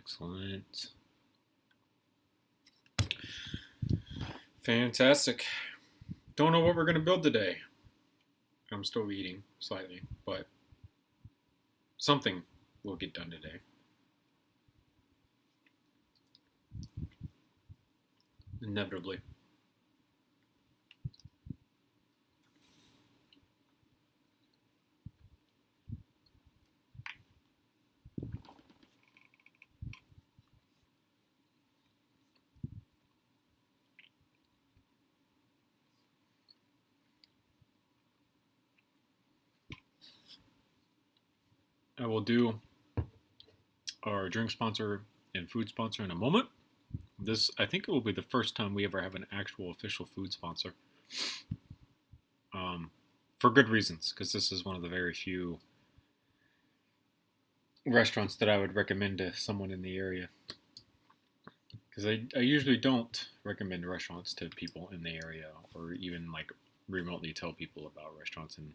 Excellent. Fantastic. Don't know what we're going to build today. I'm still eating slightly, but something will get done today. Inevitably. I will do our drink sponsor and food sponsor in a moment. This, I think it will be the first time we ever have an actual official food sponsor. For good reasons, because this is one of the very few restaurants that I would recommend to someone in the area. Because I usually don't recommend restaurants to people in the area, or even like remotely tell people about restaurants in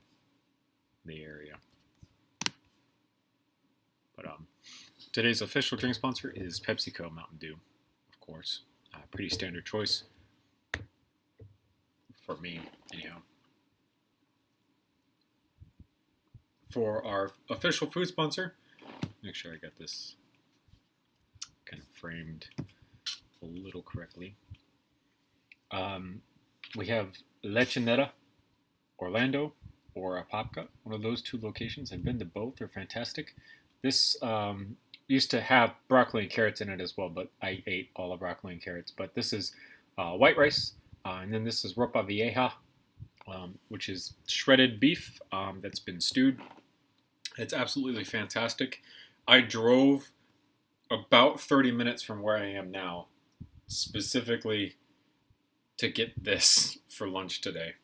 the area. But today's official drink sponsor is PepsiCo Mountain Dew, of course. Pretty standard choice for me, anyhow. For our official food sponsor, make sure I got this kind of framed a little correctly. We have Lechinetta, Orlando, or Apopka. One of those two locations. I've been to both. They're fantastic. This used to have broccoli and carrots in it as well, but I ate all the broccoli and carrots. But this is white rice, and then this is ropa vieja, which is shredded beef that's been stewed. It's absolutely fantastic. I drove about 30 minutes from where I am now, specifically to get this for lunch today.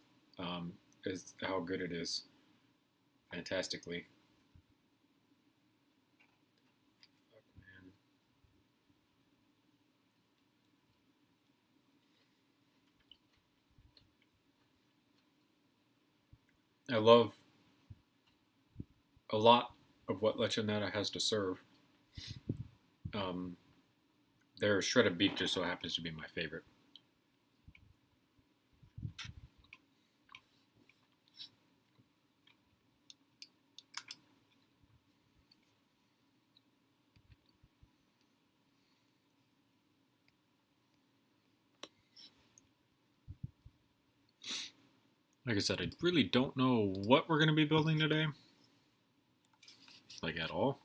Is how good it is. Fantastically. I love a lot of what Lechinetta has to serve. Their shredded beef just so happens to be my favorite. Like I said, I really don't know what we're going to be building today. Like at all.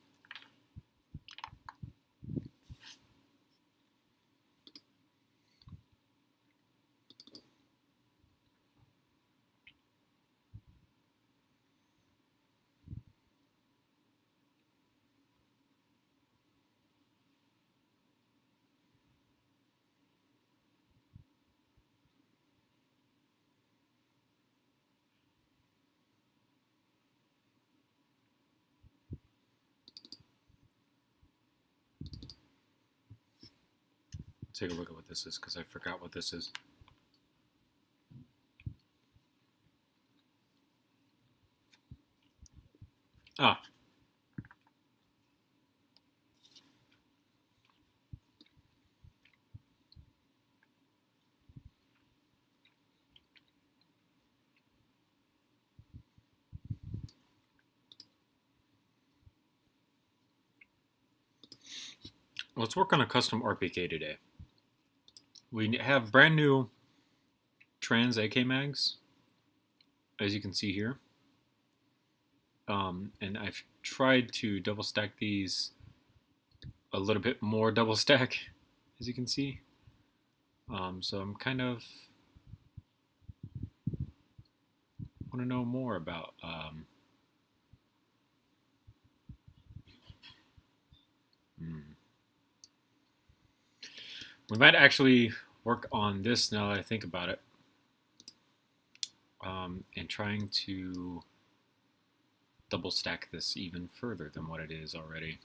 Take a look at what this is, because I forgot what this is. Ah. Let's work on a custom RPK today. We have brand new trans AK mags, as you can see here. And I've tried to double stack these a little bit more double stack, as you can see. So I'm kind of want to know more about we might actually work on this now that I think about it, and trying to double stack this even further than what it is already.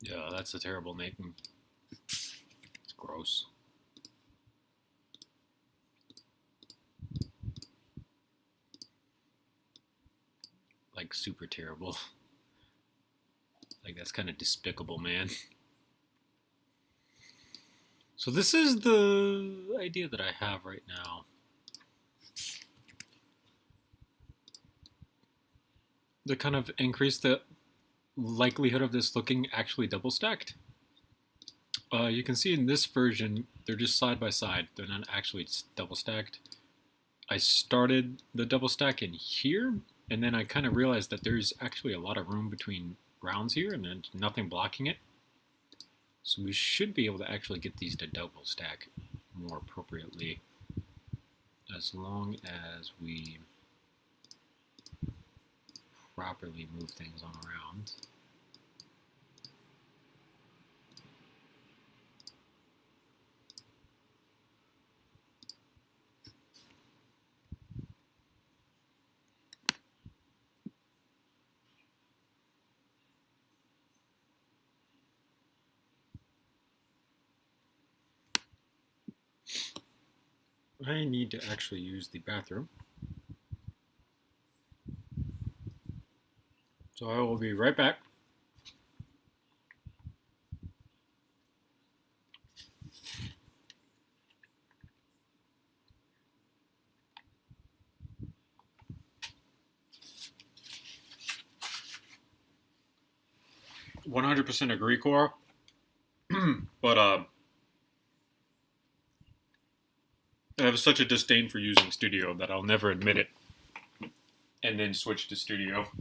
Yeah, that's a terrible name. It's gross. Like, super terrible. Like, that's kind of despicable, man. So this is the idea that I have right now. To kind of increase the likelihood of this looking actually double stacked. You can see in this version, they're just side by side. They're not actually double stacked. I started the double stack in here, and then I kind of realized that there's actually a lot of room between rounds here, and there's nothing blocking it. So we should be able to actually get these to double stack more appropriately, as long as we properly move things on around. I need to actually use the bathroom. So I will be right back. "100% agree, Cora." But I have such a disdain for using Studio that I'll never admit it, and then switch to Studio.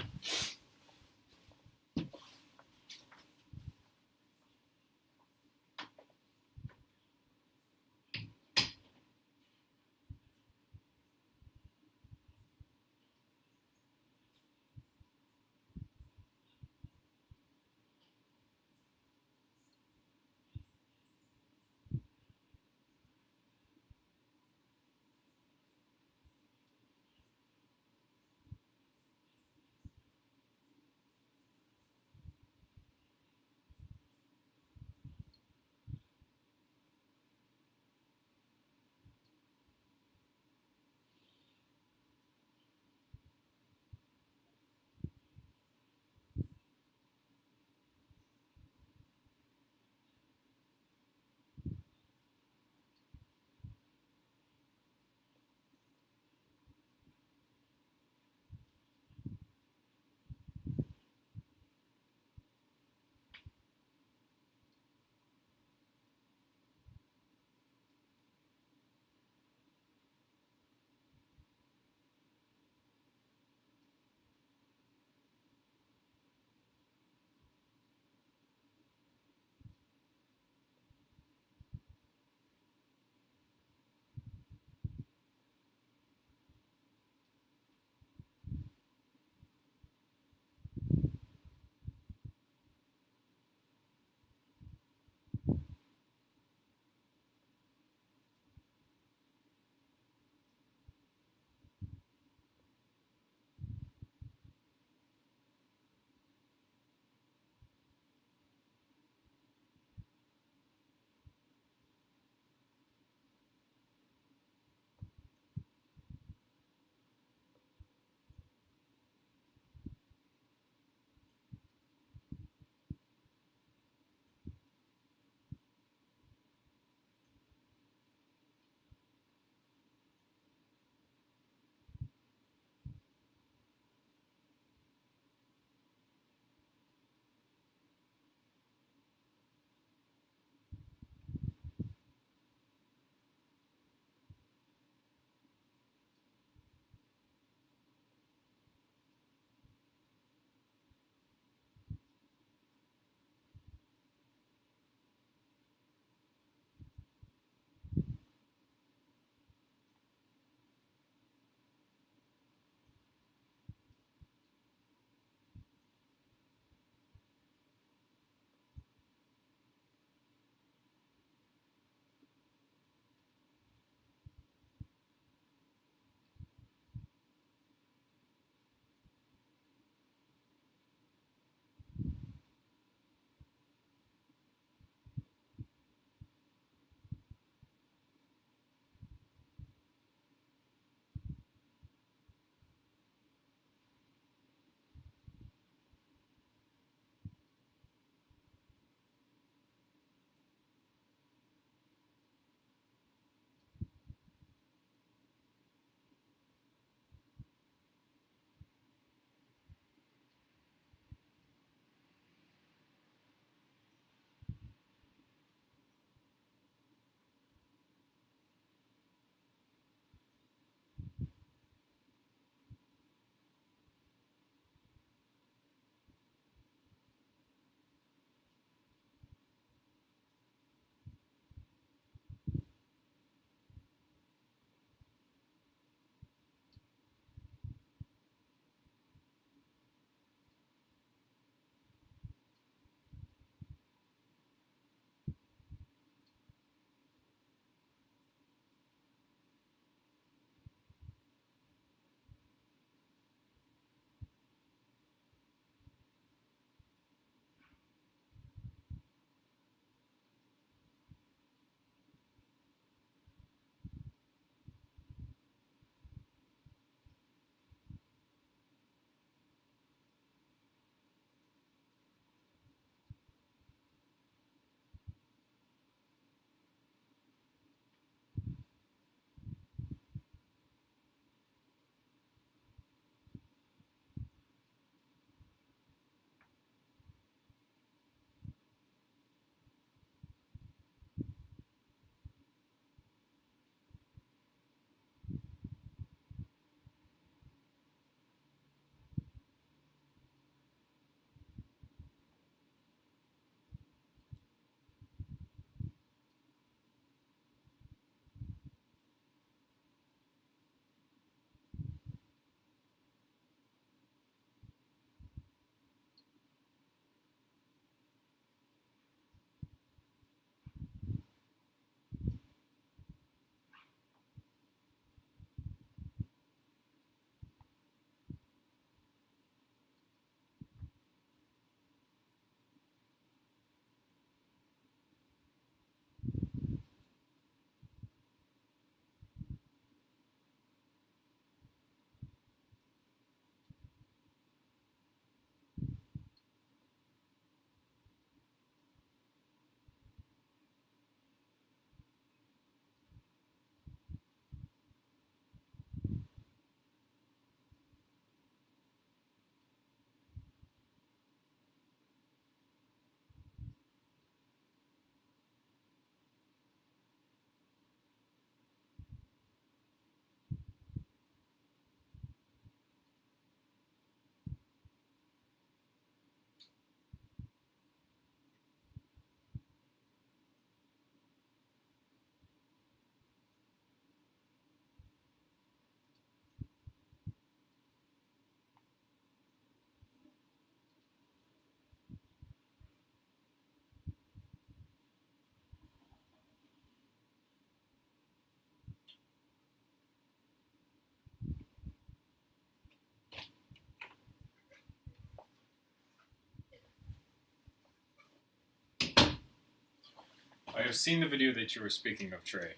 I've seen the video that you were speaking of, Trey.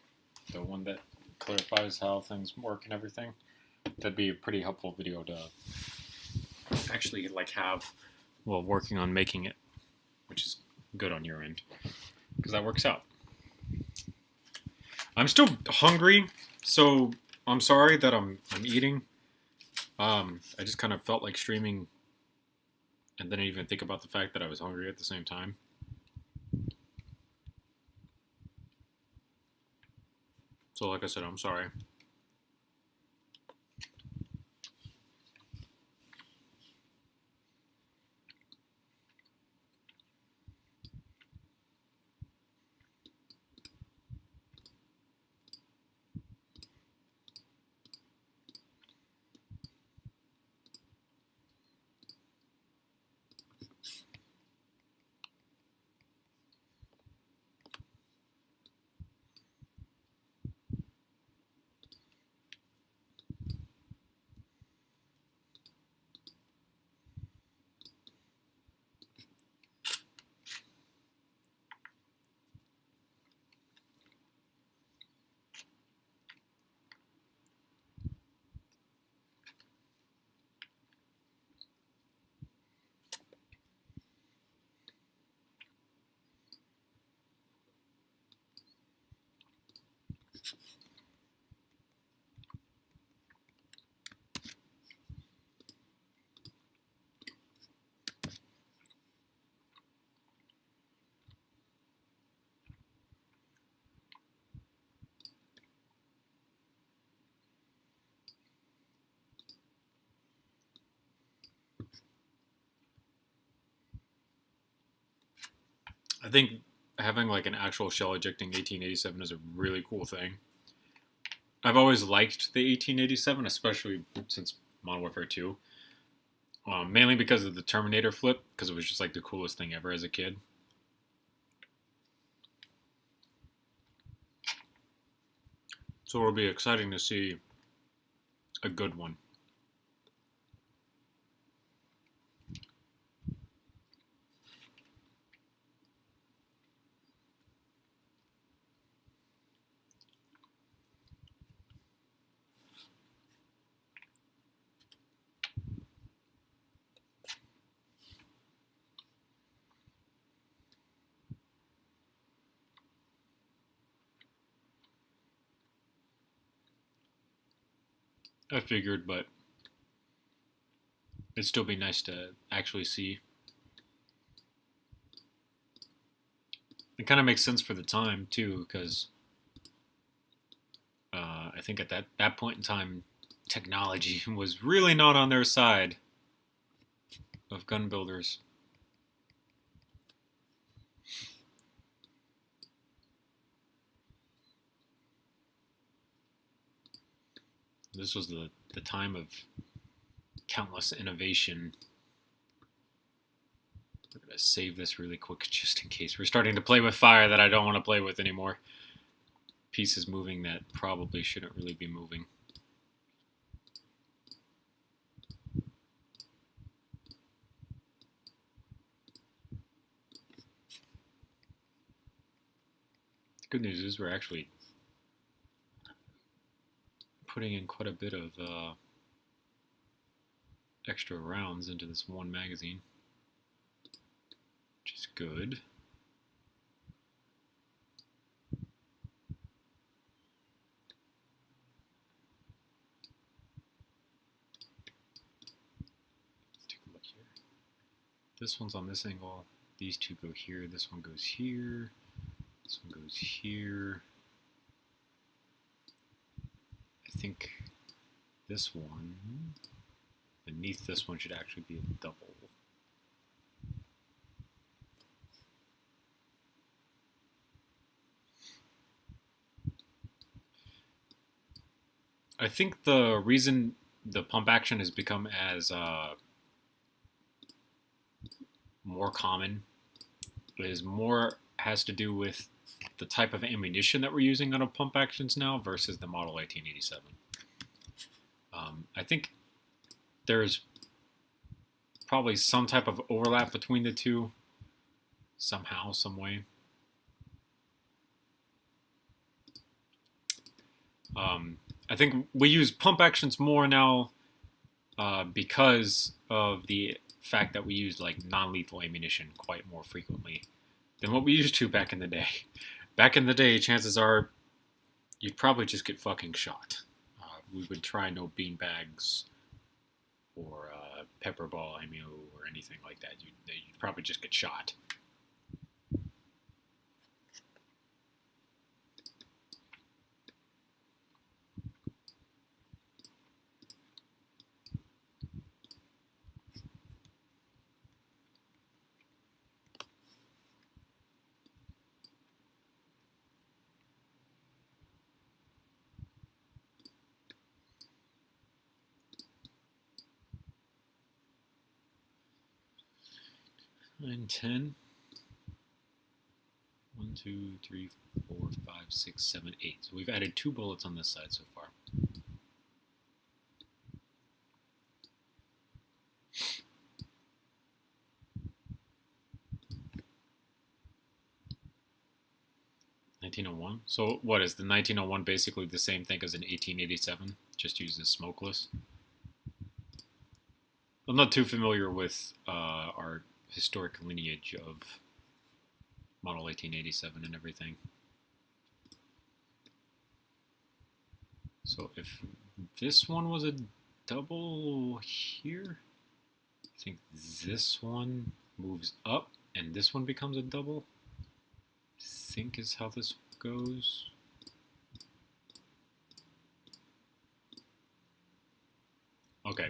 The one that clarifies how things work and everything. That'd be a pretty helpful video to actually like have while working on making it, which is good on your end because that works out. I'm still hungry, so I'm sorry that I'm eating. I just kind of felt like streaming and then I didn't even think about the fact that I was hungry at the same time. So like I said, I'm sorry. I think having like an actual shell ejecting 1887 is a really cool thing. I've always liked the 1887, especially since Modern Warfare 2. Mainly because of the Terminator flip, because it was just like the coolest thing ever as a kid. So it'll be exciting to see a good one. I figured, but it'd still be nice to actually see. It kind of makes sense for the time, too, because I think at that point in time, technology was really not on their side of gun builders. This was the time of countless innovation. We're going to save this really quick just in case. We're starting to play with fire that I don't want to play with anymore. Pieces moving that probably shouldn't really be moving. The good news is we're actually putting in quite a bit of extra rounds into this one magazine, which is good. Let's take a look here. This one's on this angle. These two go here. This one goes here. This one goes here. I think this one, beneath this one, should actually be a double. I think the reason the pump action has become as more common has to do with the type of ammunition that we're using on a pump actions now versus the model 1887. I think there's probably some type of overlap between the two somehow, some way. I think we use pump actions more now because of the fact that we use like non-lethal ammunition quite more frequently than what we used to back in the day. Back in the day, chances are you'd probably just get fucking shot. We would try no beanbags or pepper ball ammo or anything like that. You'd probably just get shot. Nine, 10. 1, 2, 3, 4, 5, 6, 7, 8. So we've added 2 bullets on this side so far. $1901. So what is the 1901 basically the same thing as an 1887? Just uses smokeless. I'm not too familiar with our historic lineage of Model 1887 and everything. So if this one was a double here, I think this one moves up and this one becomes a double. I think is how this goes. Okay.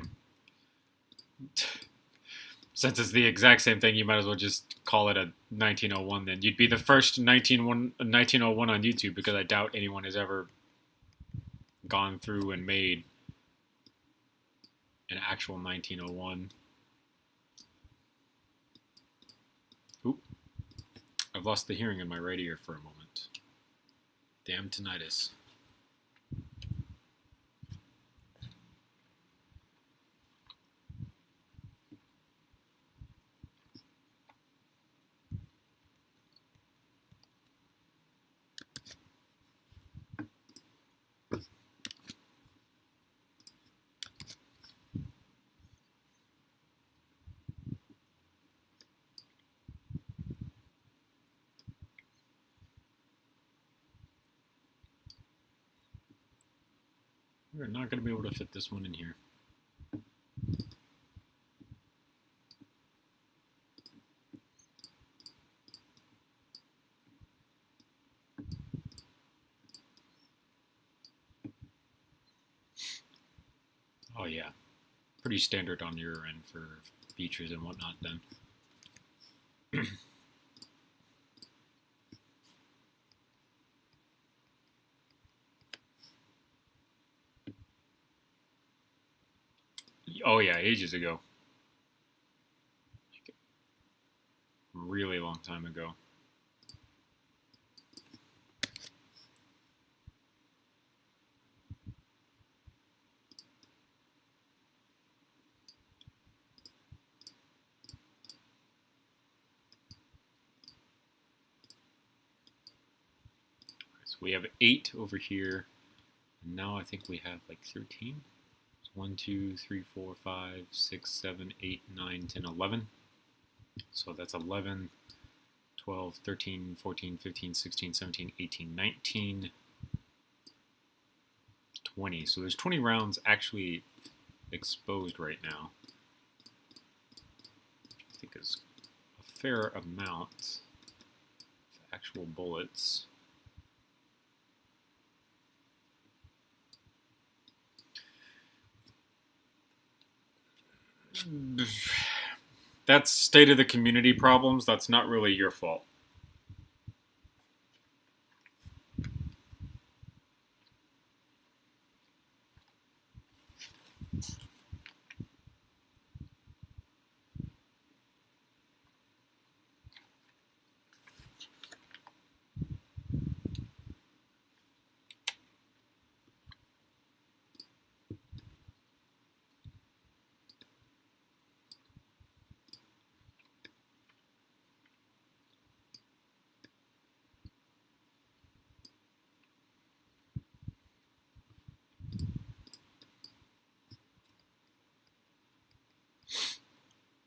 Since it's the exact same thing, you might as well just call it a 1901 then. You'd be the first 1901 on YouTube because I doubt anyone has ever gone through and made an actual 1901. Oop. I've lost the hearing in my right ear for a moment. Damn tinnitus. We're not going to be able to fit this one in here. Oh yeah, pretty standard on your end for features and whatnot then. Oh yeah, ages ago. Really long time ago. So we have 8 over here. And now I think we have like 13. 1, 2, 3, 4, 5, 6, 7, 8, 9, 10, 11. So that's 11, 12, 13, 14, 15, 16, 17, 18, 19, 20. So there's 20 rounds actually exposed right now. I think is a fair amount of actual bullets. That's state of the community problems. That's not really your fault.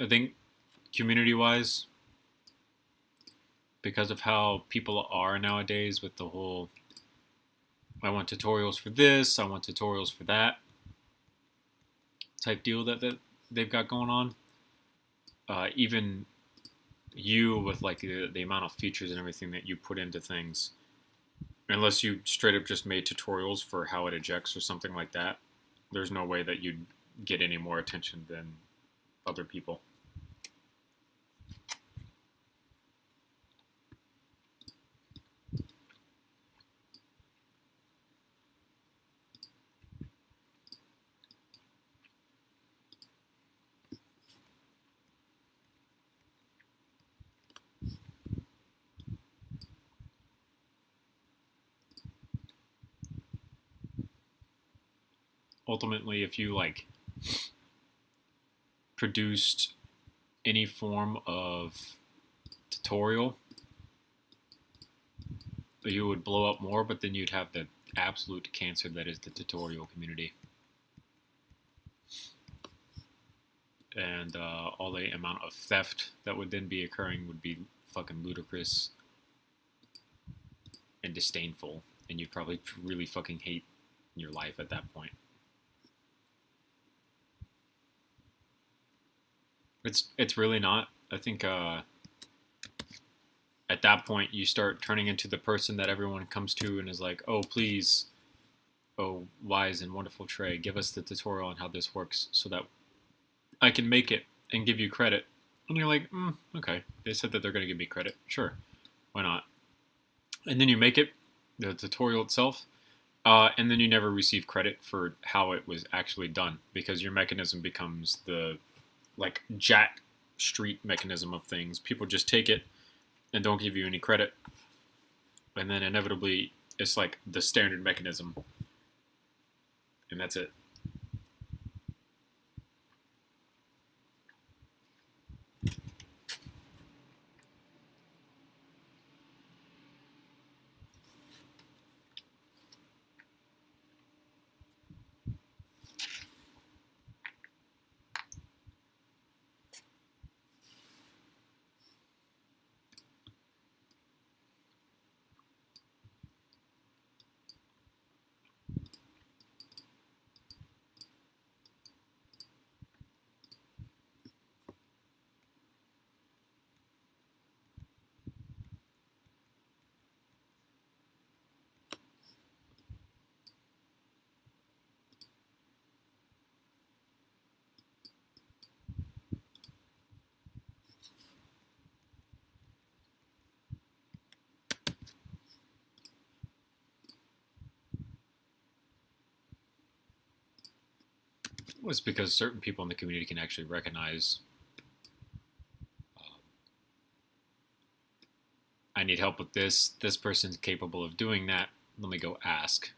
think community-wise, because of how people are nowadays with the whole, I want tutorials for this, I want tutorials for that type deal that they've got going on. Even you with like the amount of features and everything that you put into things, unless you straight up just made tutorials for how it ejects or something like that, there's no way that you'd get any more attention than other people. Ultimately, if you like produced any form of tutorial, you would blow up more, but then you'd have the absolute cancer that is the tutorial community. And all the amount of theft that would then be occurring would be fucking ludicrous and disdainful, and you'd probably really fucking hate your life at that point. It's really not. I think at that point you start turning into the person that everyone comes to and is like, oh please, oh wise and wonderful Trey, give us the tutorial on how this works so that I can make it and give you credit. And you're like, okay, they said that they're going to give me credit. Sure, why not? And then you make it, the tutorial itself, and then you never receive credit for how it was actually done, because your mechanism becomes the like Jack Street mechanism of things. People just take it and don't give you any credit, and then inevitably it's like the standard mechanism, and that's it. Was because certain people in the community can actually recognize, I need help with this. This person's capable of doing that. Let me go ask.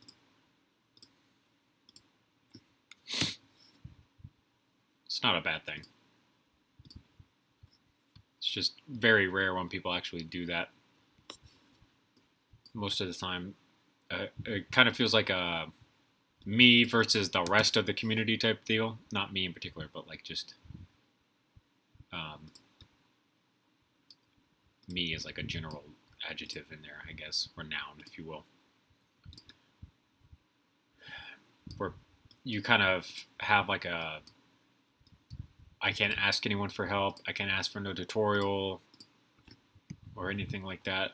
It's not a bad thing. It's just very rare when people actually do that. Most of the time, it kind of feels like a me versus the rest of the community type deal. Not me in particular, but like just me is like a general adjective in there, I guess, or noun, if you will. Where you kind of have like a, I can't ask anyone for help, I can't ask for no tutorial or anything like that.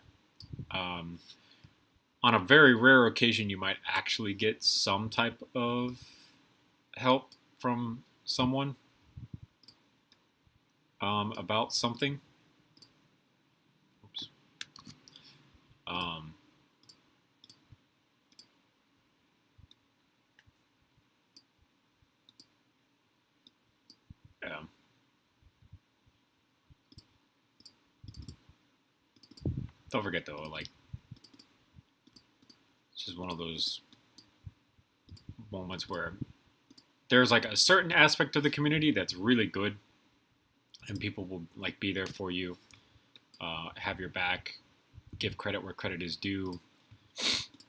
On a very rare occasion, you might actually get some type of help from someone about something. Oops. Yeah. Don't forget though, like, it's just one of those moments where there's like a certain aspect of the community that's really good, and people will like be there for you, have your back, give credit where credit is due.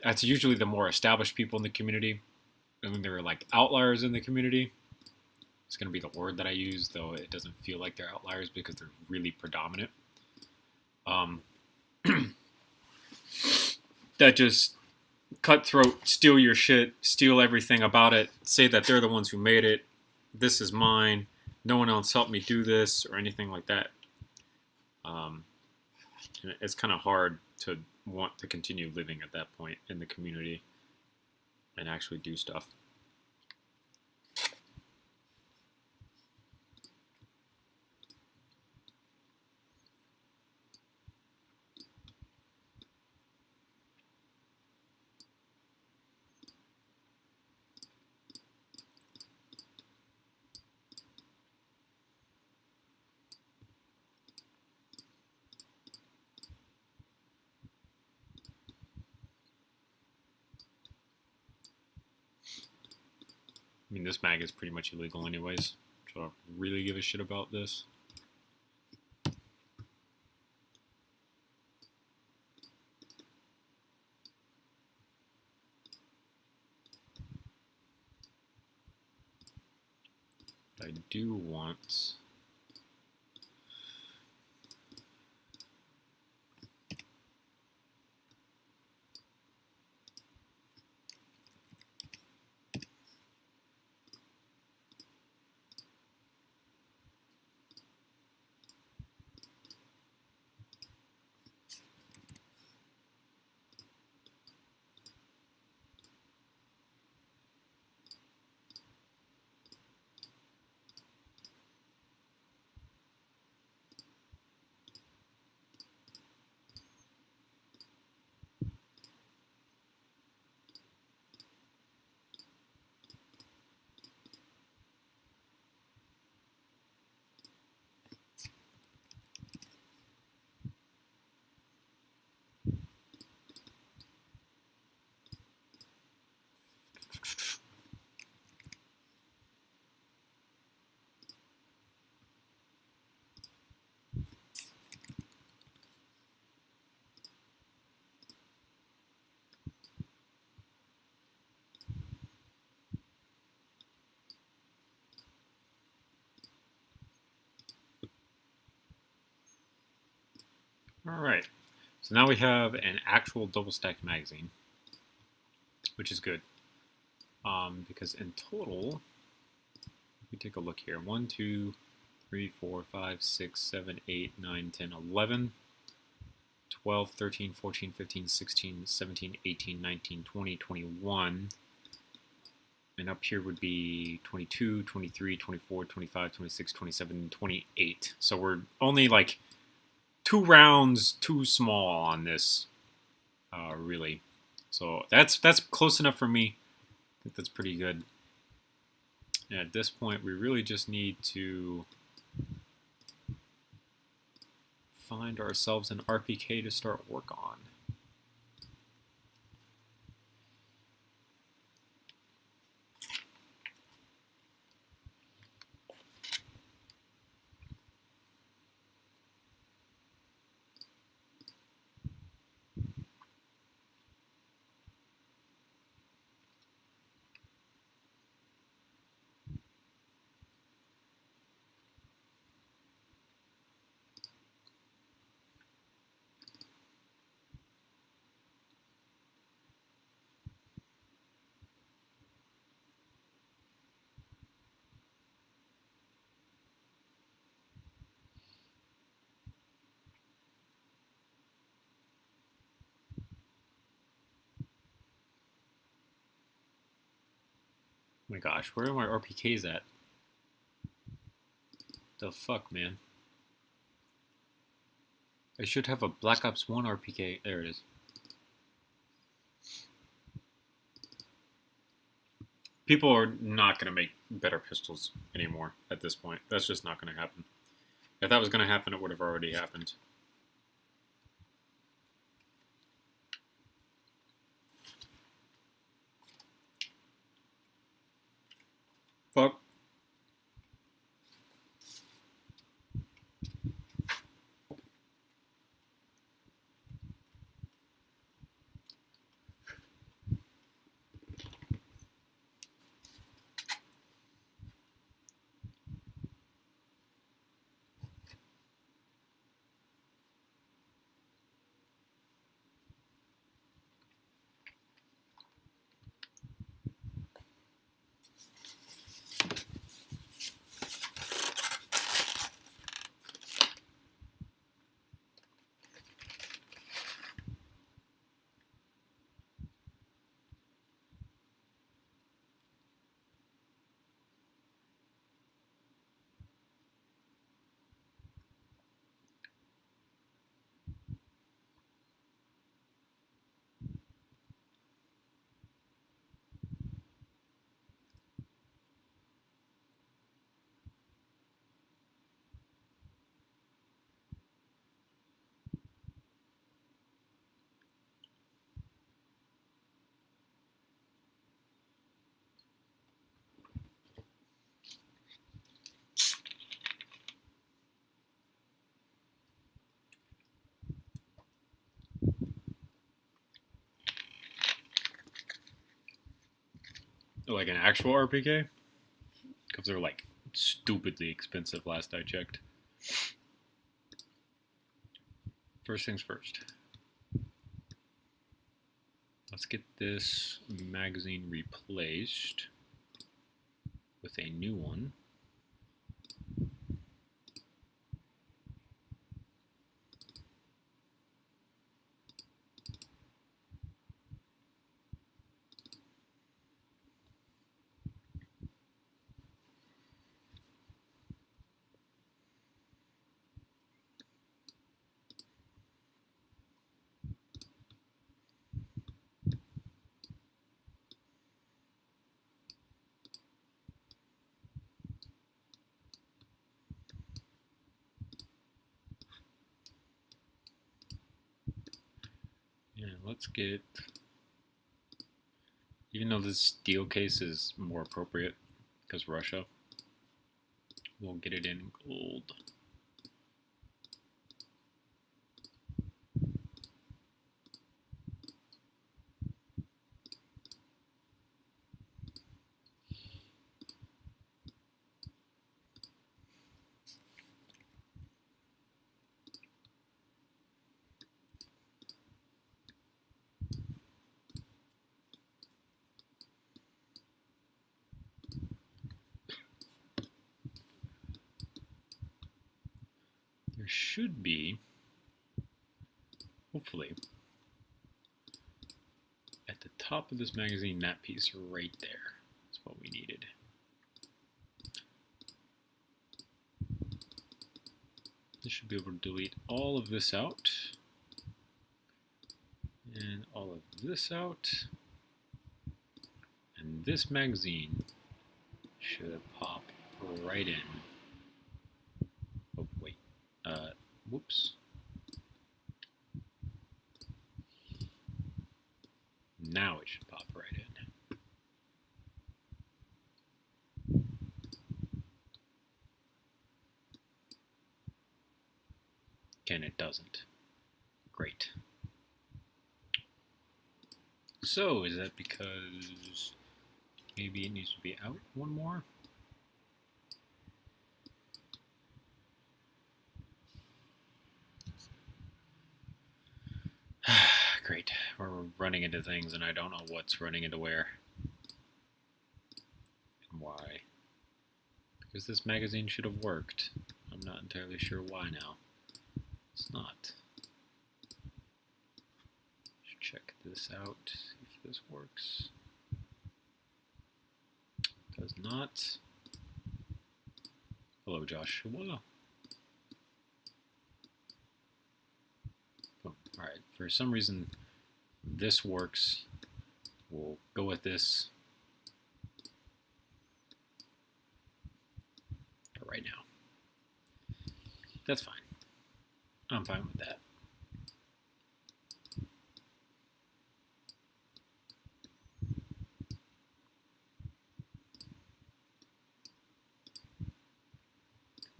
That's usually the more established people in the community. I mean, there are like outliers in the community, is going to be the word that I use, though it doesn't feel like they're outliers because they're really predominant. That just cutthroat, steal your shit, steal everything about it, say that they're the ones who made it, this is mine, no one else helped me do this, or anything like that. It's kind of hard to want to continue living at that point in the community and actually do stuff. I mean, this mag is pretty much illegal anyways, so I don't really give a shit about this. I do want... Alright, so now we have an actual double-stacked magazine, which is good. Because in total, we take a look here. 1, 2, 3, 4, 5, 6, 7, 8, 9, 10, 11, 12, 13, 14, 15, 16, 17, 18, 19, 20, 21. And up here would be 22, 23, 24, 25, 26, 27, 28. So we're only like 2 rounds too small on this, really. So that's close enough for me. I think that's pretty good. And at this point, we really just need to find ourselves an RPK to start work on. Oh my gosh, where are my RPKs at? The fuck, man? I should have a Black Ops 1 RPK. There it is. People are not going to make better pistols anymore at this point. That's just not going to happen. If that was going to happen, it would have already happened. Fuck. Like an actual RPK? Because they're like stupidly expensive last I checked. First things first. Let's get this magazine replaced with a new one. And let's get, even though this steel case is more appropriate because Russia, we'll get it in gold. There should be, hopefully, at the top of this magazine, that piece right there is what we needed. This should be able to delete all of this out, and all of this out, and this magazine should pop right in. Oh, wait. Whoops. Now it should pop right in. Again, it doesn't. Great. So, is that because maybe it needs to be out one more? Great. We're running into things and I don't know what's running into where. And why. Because this magazine should have worked. I'm not entirely sure why now. It's not. Should check this out, see if this works. Does not. Hello, Joshua. Alright, for some reason this works. We'll go with this for right now. That's fine. I'm fine with that.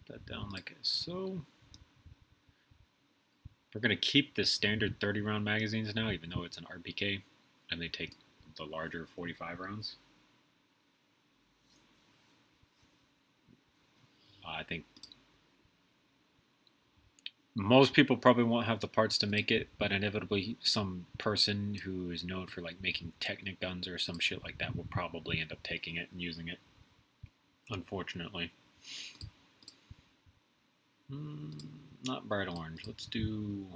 Put that down like so. We're going to keep the standard 30 round magazines now, even though it's an RPK, and they take the larger 45 rounds. I think most people probably won't have the parts to make it, but inevitably some person who is known for like making Technic guns or some shit like that will probably end up taking it and using it, unfortunately. Not bright orange. Let's do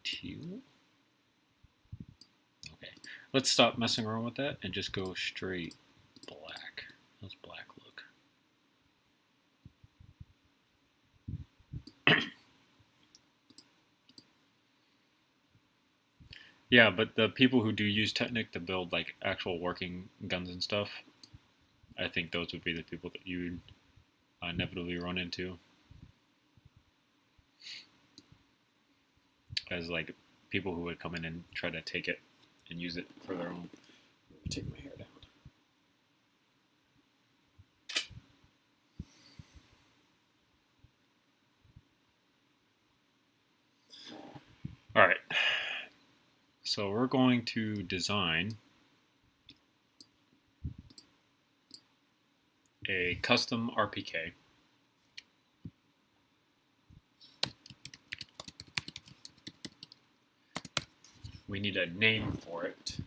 teal. Okay, let's stop messing around with that and just go straight black. How's black look? Yeah, but the people who do use Technic to build like actual working guns and stuff, I think those would be the people that you'd inevitably run into as like people who would come in and try to take it and use it for their own. Take my hair down. All right, so we're going to design a custom RPK. We need a name for it.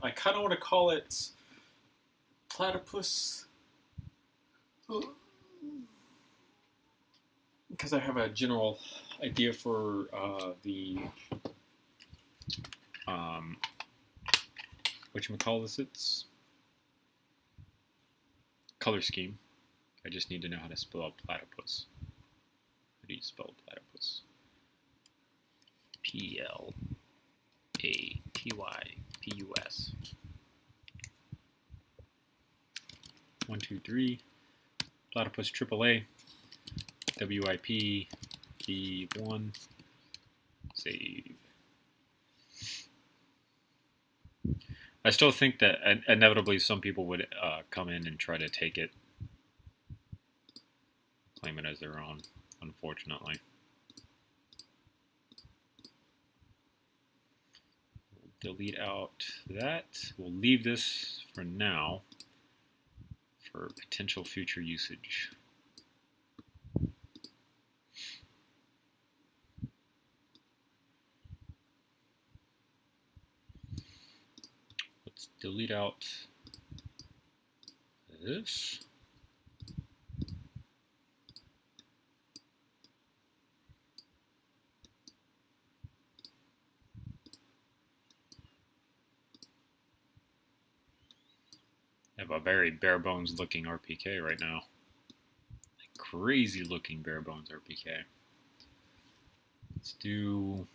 I kind of want to call it Platypus, because I have a general idea for the whatchamacallits, color scheme. I just need to know how to spell out platypus. How do you spell platypus? P-L-A-T-Y-P-U-S. 1.2.3 Platypus AAA WIP-V1 save. I still think that inevitably some people would come in and try to take it, claim it as their own, unfortunately. We'll delete out that. We'll leave this for now for potential future usage. Let's delete out this. I have a very bare bones looking RPK right now. Like crazy looking bare bones RPK. Let's do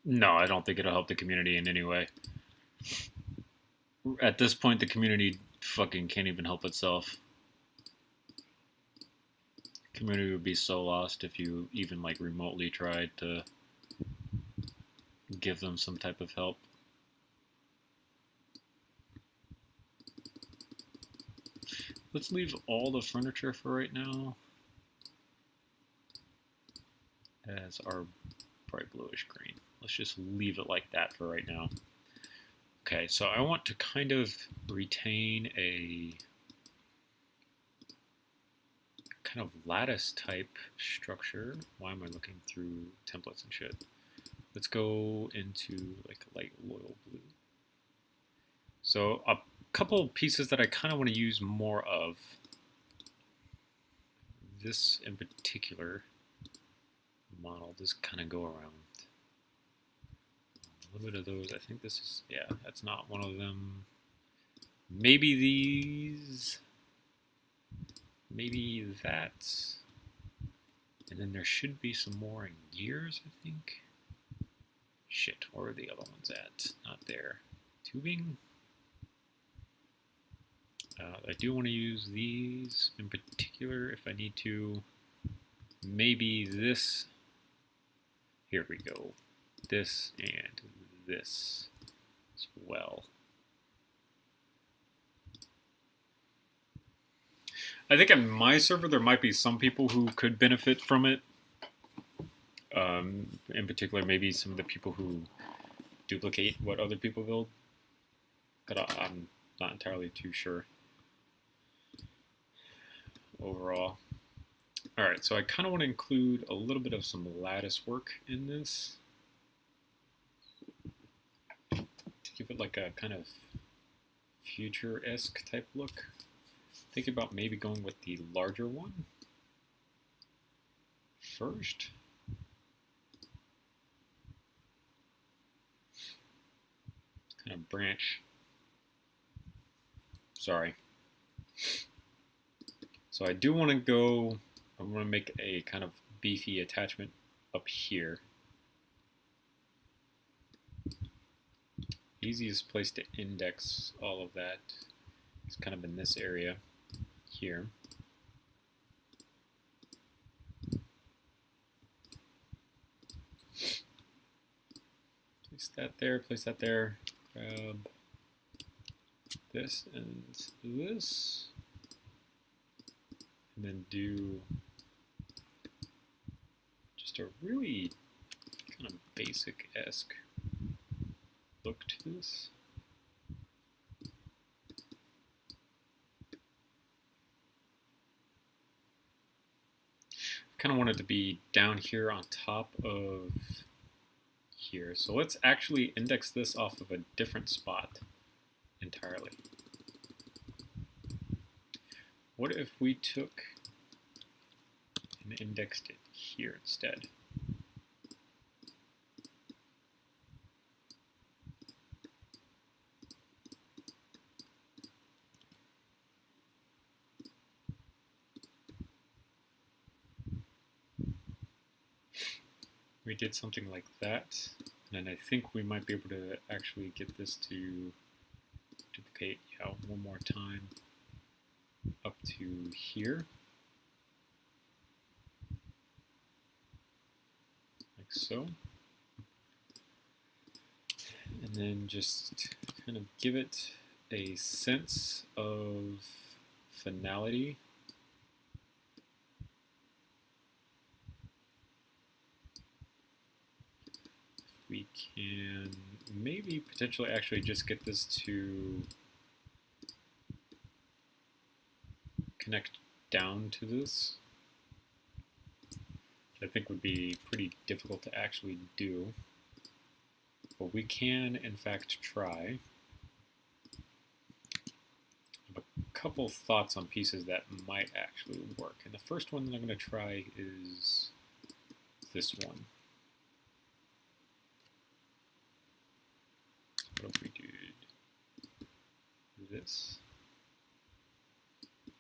no, I don't think it'll help the community in any way. At this point, the community fucking can't even help itself. The community would be so lost if you even like remotely tried to give them some type of help. Let's leave all the furniture for right now as our bright bluish green. Let's just leave it like that for right now. Okay, so I want to kind of retain a kind of lattice type structure. Why am I looking through templates and shit? Let's go into like a light royal blue. So a couple pieces that I kind of want to use more of. This in particular model, just kind of go around. A little bit of those. I think this is, yeah, that's not one of them. Maybe these. Maybe that. And then there should be some more in gears, I think. Shit, where are the other ones at? Not there. Tubing. I do want to use these in particular if I need to. Maybe this. Here we go. This and this as well. I think on my server there might be some people who could benefit from it. In particular, maybe some of the people who duplicate what other people build. But I'm not entirely too sure overall. Alright, so I kind of want to include a little bit of some lattice work in this to give it like a kind of future-esque type look. Think about maybe going with the larger one first. Kind of branch. Sorry. So I do want to go, I want to make a kind of beefy attachment up here. Easiest place to index all of that is kind of in this area here. place that there, grab this and this, and then do just a really kind of basic-esque look to this. I kind of want it to be down here on top of here. So let's actually index this off of a different spot entirely. What if we took and indexed it here instead? We did something like that, and I think we might be able to actually get this to duplicate one more time up to here, like so, and then just kind of give it a sense of finality. We can maybe potentially actually just get this to connect down to this, which I think would be pretty difficult to actually do, but we can in fact try. I have a couple thoughts on pieces that might actually work, and the first one that I'm going to try is this one. What if we did this?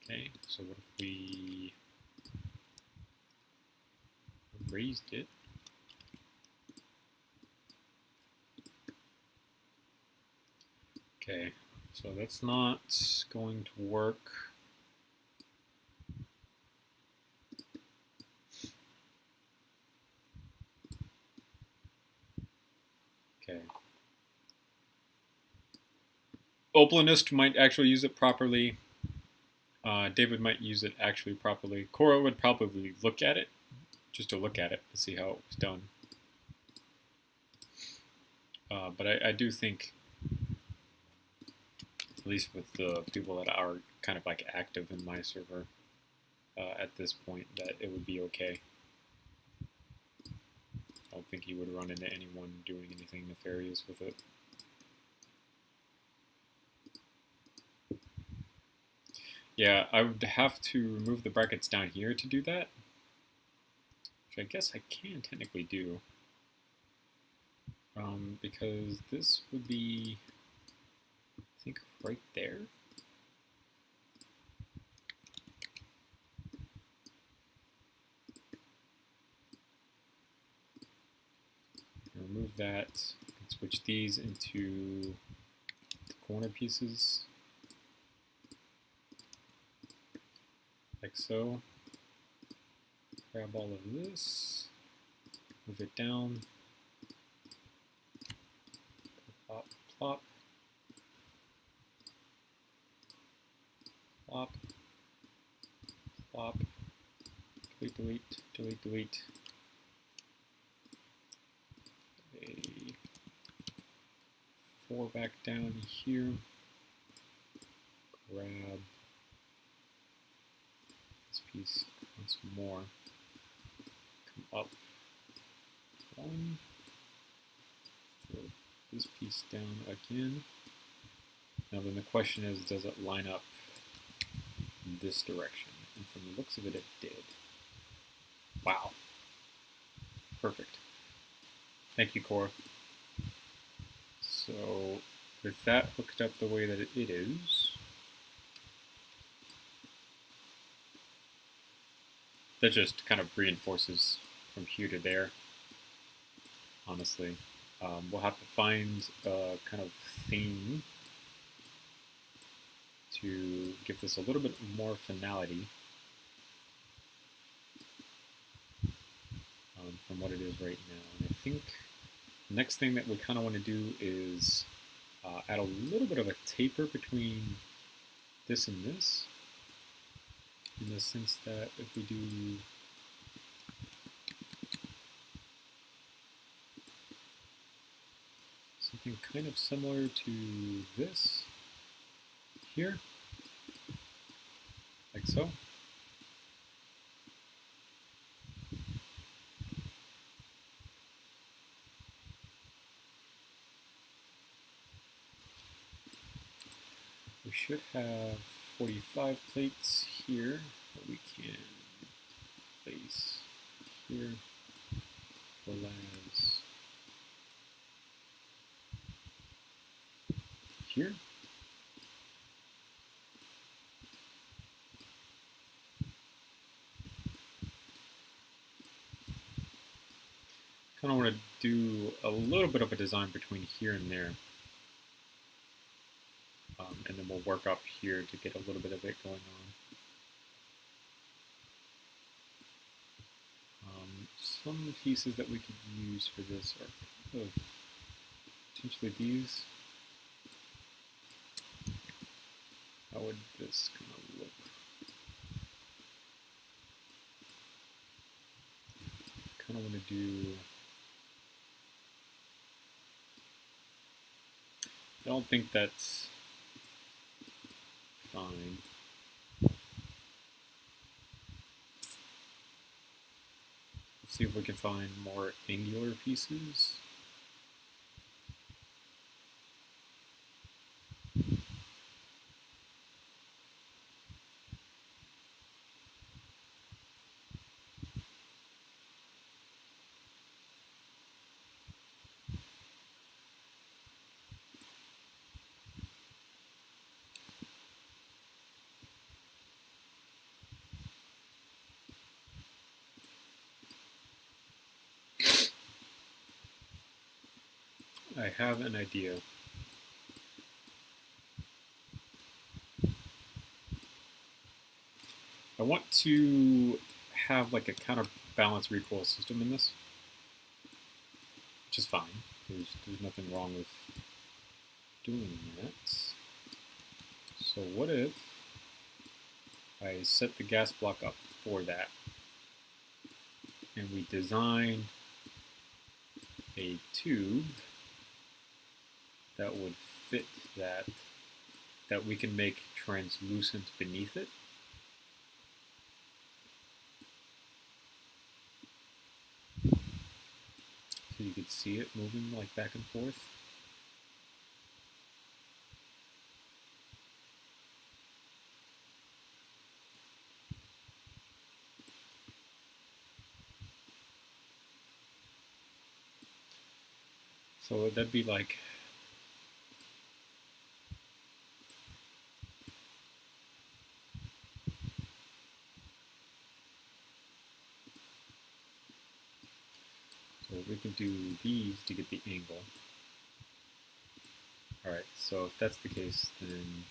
Okay, so what if we raised it? Okay, so that's not going to work. Okay. Opalist might actually use it properly. David might use it actually properly. Cora would probably look at it, just to look at it to see how it was done. But I do think, at least with the people that are kind of like active in my server at this point, that it would be okay. I don't think you would run into anyone doing anything nefarious with it. Yeah, I would have to remove the brackets down here to do that, which I guess I can technically do, because this would be, I think, right there. Remove that, and switch these into the corner pieces. Like so. Grab all of this, move it down, plop, plop, plop, plop, delete, delete, delete, delete. A 4 back down here, grab piece once more, come up 1, throw this piece down again. Now then the question is, does it line up in this direction? And from the looks of it, it did. Wow. Perfect. Thank you, Cora. So with that hooked up the way that it is, that just kind of reinforces from here to there, honestly. We'll have to find a kind of theme to give this a little bit more finality from what it is right now. And I think next thing that we kind of want to do is add a little bit of a taper between this and this, in the sense that if we do something kind of similar to this here, like so. We should have 45 plates here that we can place here, as well as here. Kind of want to do a little bit of a design between here and there. And then we'll work up here to get a little bit of it going on. Some pieces that we could use for this are kind of potentially these. How would this kind of look? Kind of want to do. I don't think that's fine. Let's see if we can find more angular pieces. I have an idea. I want to have like a counterbalance recoil system in this, which is fine. There's nothing wrong with doing that. So what if I set the gas block up for that, and we design a tube that would fit that we can make translucent beneath it. So you could see it moving like back and forth. So that'd be like we can do these to get the angle. Alright, so if that's the case, then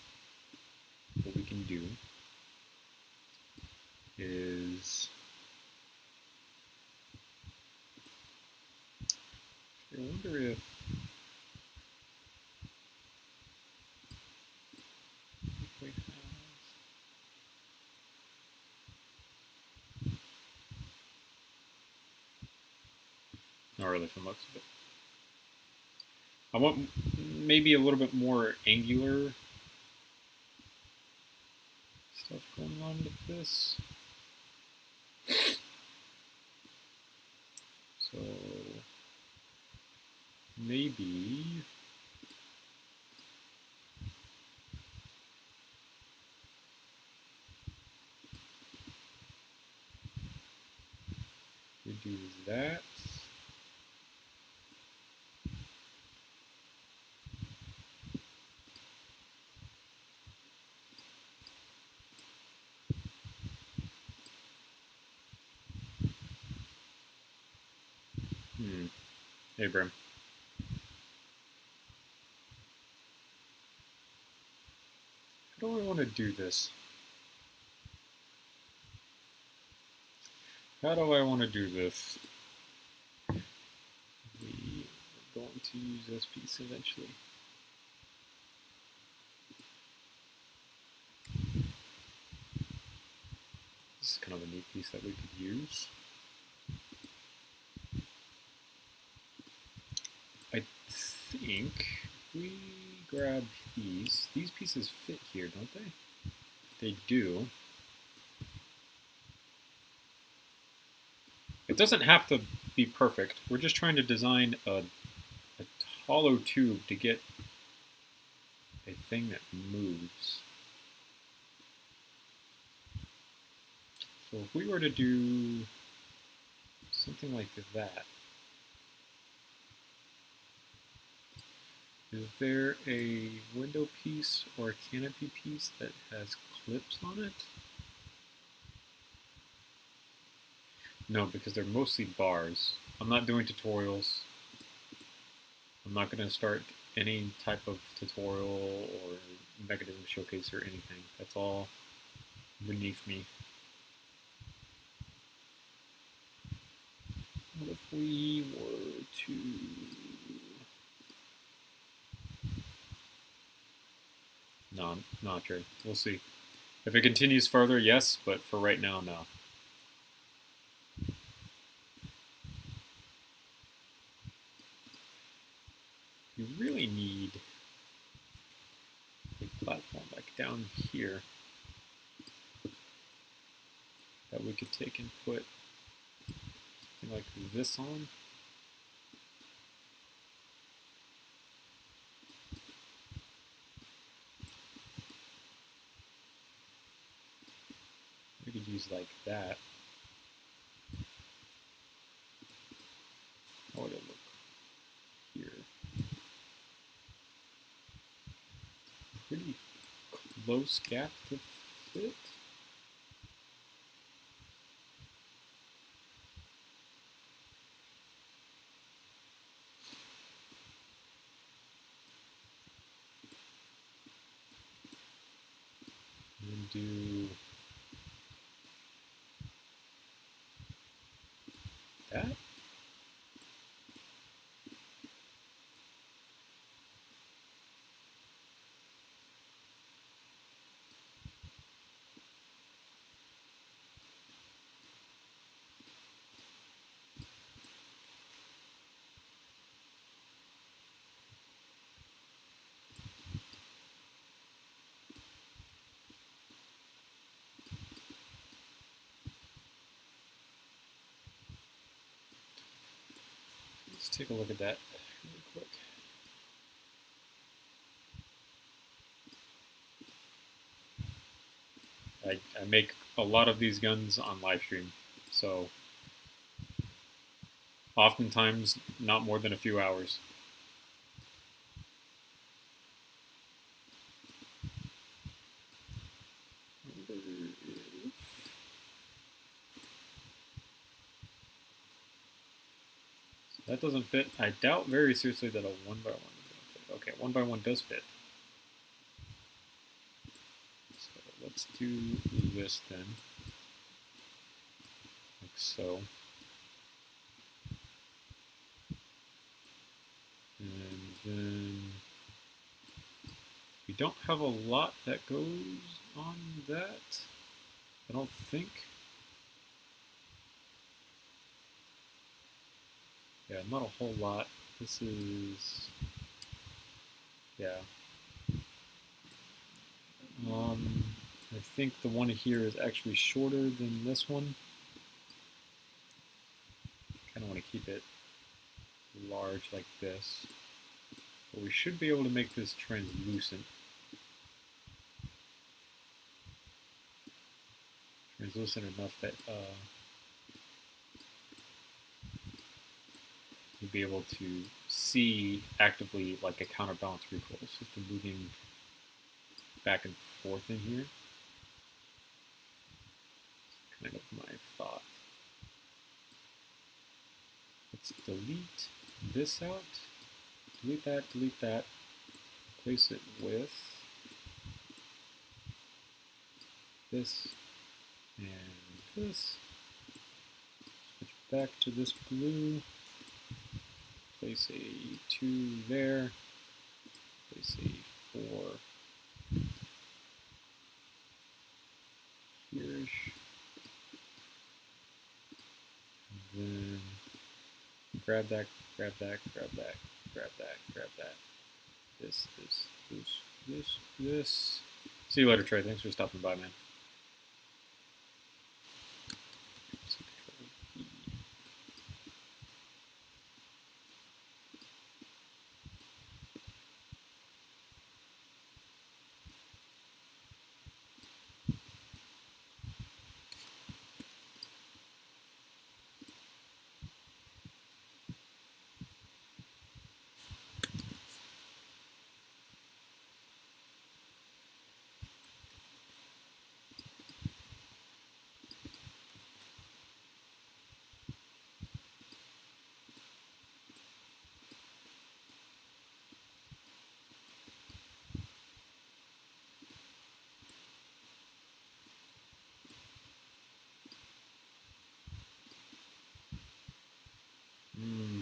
what we can do is I wonder if we have not really from looks of it. I want maybe a little bit more angular stuff going on with this. So maybe we do that. Hey, Brim. How do I want to do this? How do I want to do this? We are to use this piece eventually. This is kind of a neat piece that we could use. I think we grab these. These pieces fit here, don't they? They do. It doesn't have to be perfect. We're just trying to design a hollow tube to get a thing that moves. So if we were to do something like that, is there a window piece or a canopy piece that has clips on it? No, because they're mostly bars. I'm not doing tutorials. I'm not going to start any type of tutorial or mechanism showcase or anything. That's all beneath me. What if we were to... No, not true. We'll see. If it continues further, yes, but for right now, no. You really need a platform like down here that we could take and put something like this on. We could use like that. How would it look here? Pretty close gap to fit. And do that. Let's take a look at that really quick. I make a lot of these guns on Livestream, so oftentimes not more than a few hours. That doesn't fit. I doubt very seriously that a 1x1 is going to fit. Okay, 1x1 does fit. So let's do this then. Like so. And then we don't have a lot that goes on that. I don't think. Yeah, not a whole lot. This is, yeah. I think the one here is actually shorter than this one. Kind of want to keep it large like this. But we should be able to make this translucent. Translucent enough that you'll be able to see actively like a counterbalance recoil system moving back and forth in here. That's kind of my thought. Let's delete this out. Delete that, delete that. Replace it with this and this. Switch back to this blue. place a 2 there, place a 4 here, and then grab that, grab that, grab that, grab that, grab that, this. See you later, Trey. Thanks for stopping by, man.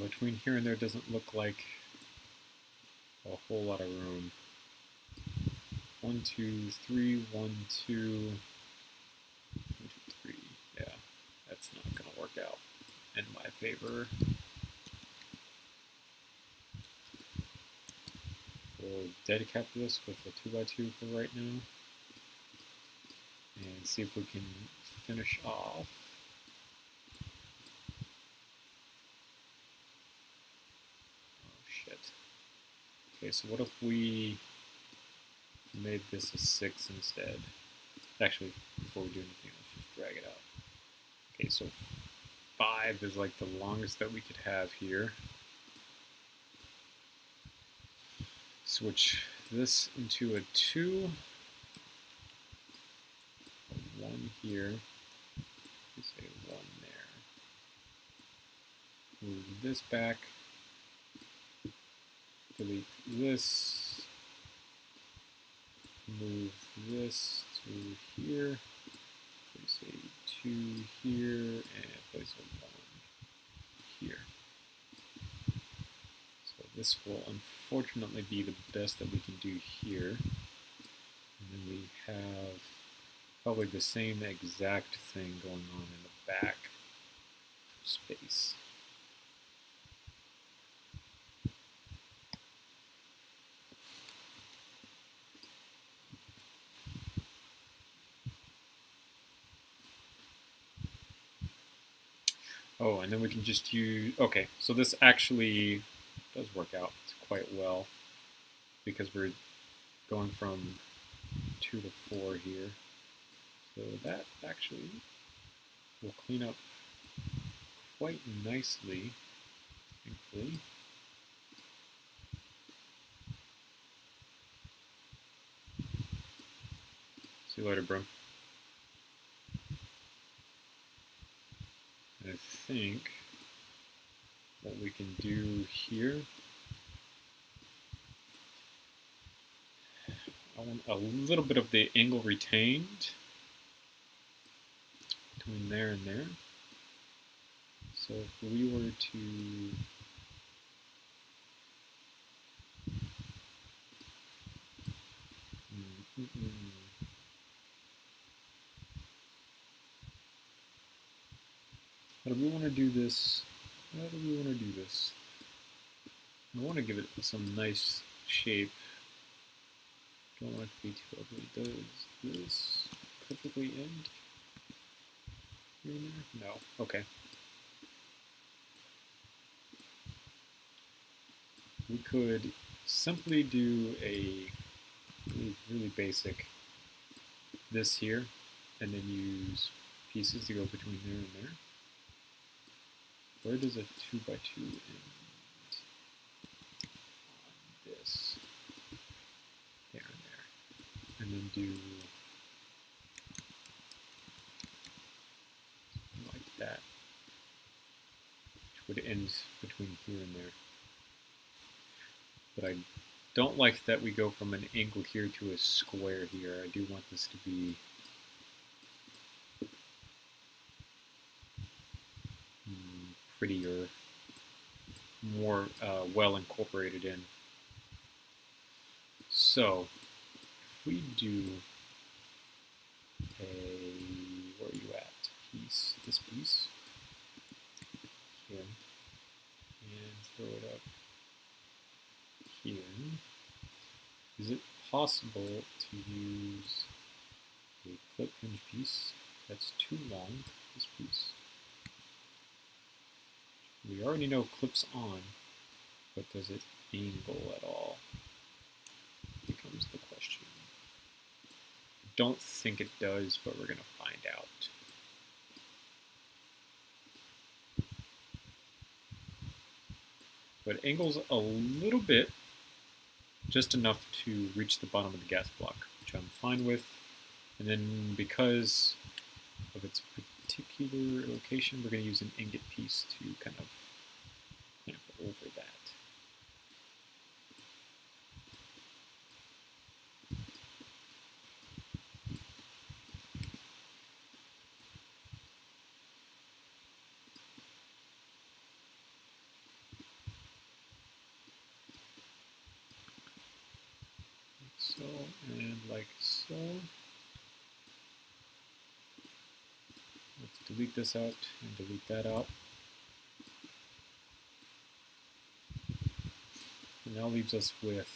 Between here and there doesn't look like a whole lot of room. 1, 2, 3, 1, 2, 1, 2, 3. Yeah, that's not going to work out in my favor. We'll dedicate this with a 2x2 for right now, and see if we can finish off. Okay, so what if we made this a 6 instead? Actually, before we do anything, let's just drag it out. Okay, so 5 is like the longest that we could have here. Switch this into a 2. A 1 here. Let's say 1 there. Move this back. Delete this, move this to here, place a 2 here, and place a 1 here. So this will unfortunately be the best that we can do here. And then we have probably the same exact thing going on in the back space. Oh, and then we can just use, okay, so this actually does work out quite well because we're going from 2 to 4 here. So that actually will clean up quite nicely, thankfully. See you later, bro. I think what we can do here, I want a little bit of the angle retained between there and there. So if we were to how do we want to do this? How do we want to do this? I want to give it some nice shape. Don't want it to be too ugly. Does this perfectly end here and there? No. Okay. We could simply do a really basic this here, and then use pieces to go between there and there. Where does a 2x2 end? On this. There and there. And then do something like that, which would end between here and there. But I don't like that we go from an angle here to a square here. I do want this to be prettier. more well incorporated in. So if we do where are you at? Piece, this piece here, and throw it up here. Is it possible to use a clip hinge piece that's too long, this piece? We already know clips on, but does it angle at all? Becomes the question. I don't think it does, but we're going to find out. But it angles a little bit, just enough to reach the bottom of the gas block, which I'm fine with. And then because of its particular location, we're going to use an ingot piece to kind of clamp over that. So, and like so. Let's delete this out and delete that out. And now leaves us with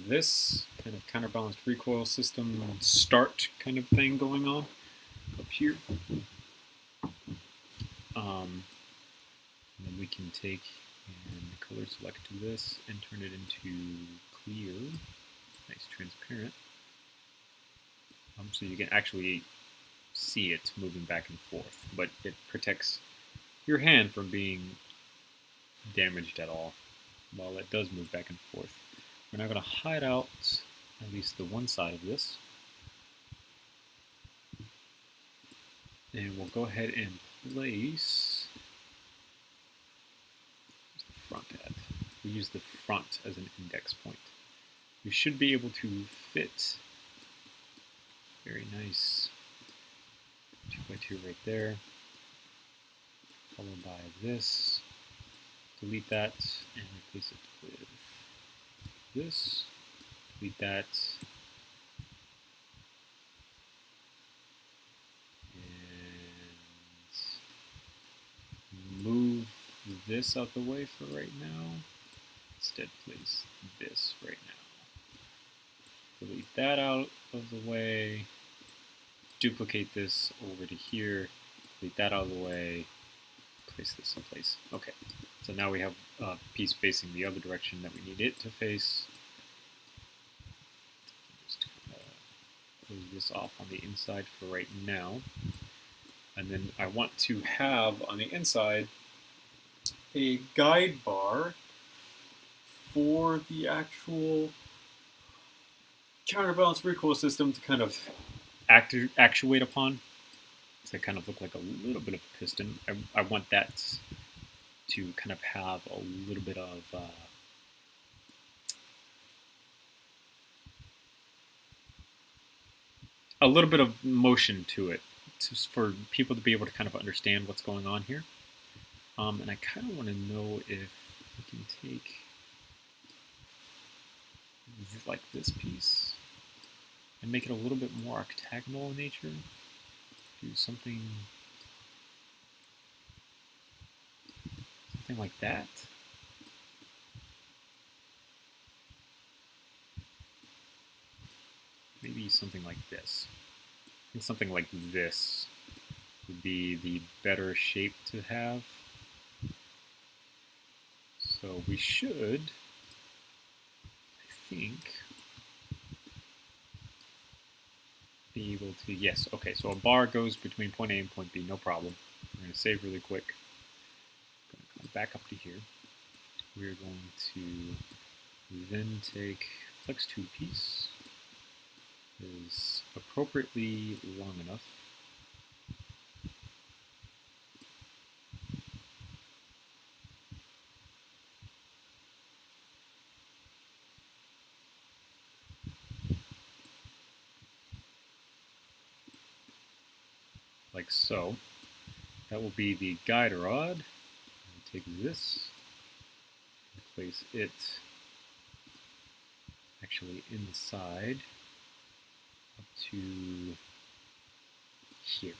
this kind of counterbalanced recoil system start kind of thing going on up here. And then we can take and color select this and turn it into clear, nice transparent. So you can actually see it moving back and forth, but it protects your hand from being damaged at all while it does move back and forth. We're now going to hide out at least the one side of this, and we'll go ahead and place, where's the front at? We use the front as an index point. We should be able to fit, very nice, 2x2 right there, followed by this. Delete that and replace it with this. Delete that. And move this out the way for right now. Instead, place this right now. Delete that out of the way. Duplicate this over to here. Delete that out of the way. Place this in place. Okay, so now we have a piece facing the other direction that we need it to face. Just kind of close this off on the inside for right now. And then I want to have on the inside a guide bar for the actual counterbalance recoil system to kind of actuate upon. To kind of look like a little bit of a piston. I want that to kind of have a little bit of motion to it, just for people to be able to kind of understand what's going on here. And I kind of want to know if we can take like this piece and make it a little bit more octagonal in nature. Do something like that. Maybe something like this. I think something like this would be the better shape to have. So we should, I think, be able to, yes, okay, so a bar goes between point A and point B, no problem. We're going to save really quick. I'm going to come back up to here. We're going to then take flex 2 piece, is appropriately long enough. Like so. That will be the guide rod. Take this, place it actually inside up to here.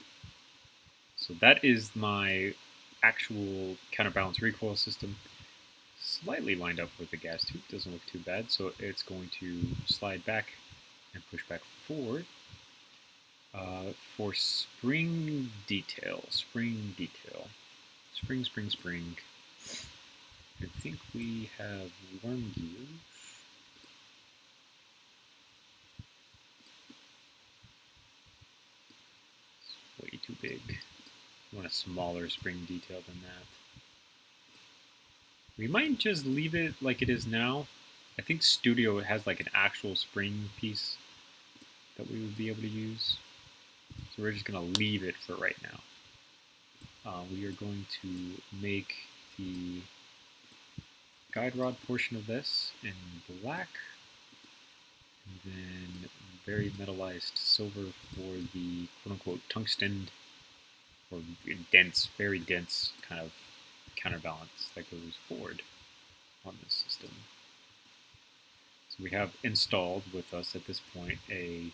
So that is my actual counterbalance recoil system, slightly lined up with the gas tube. Doesn't look too bad. So it's going to slide back and push back forward. For spring detail, spring. I think we have worm gears. It's way too big. I want a smaller spring detail than that. We might just leave it like it is now. I think Studio has like an actual spring piece that we would be able to use. So we're just going to leave it for right now. We are going to make the guide rod portion of this in black, and then very metallized silver for the quote-unquote tungsten, or dense, very dense kind of counterbalance that goes forward on this system. So we have installed with us at this point a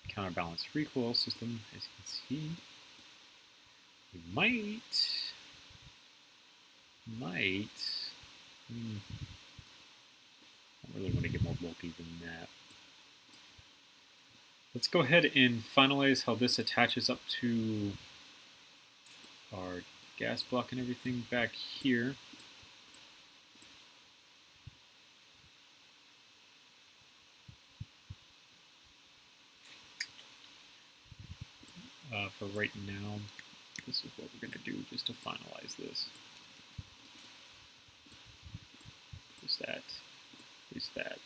counterbalance recoil system, as you can see. We might, I don't really want to get more bulky than that. Let's go ahead and finalize how this attaches up to our gas block and everything back here. For right now, this is what we're going to do just to finalize this. There's that. There's that.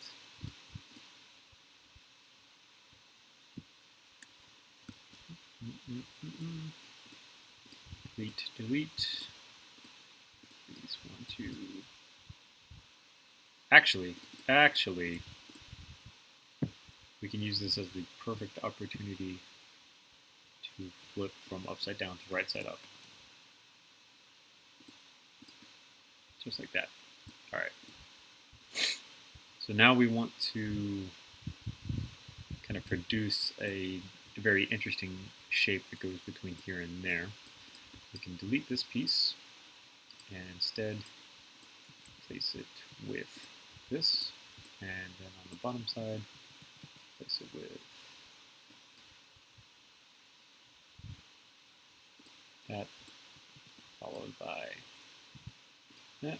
Delete, delete. These 1, 2. Actually, we can use this as the perfect opportunity to flip from upside down to right side up. Just like that. All right. So now we want to kind of produce a very interesting shape that goes between here and there. We can delete this piece and instead place it with this, and then on the bottom side, place it with that, followed by that.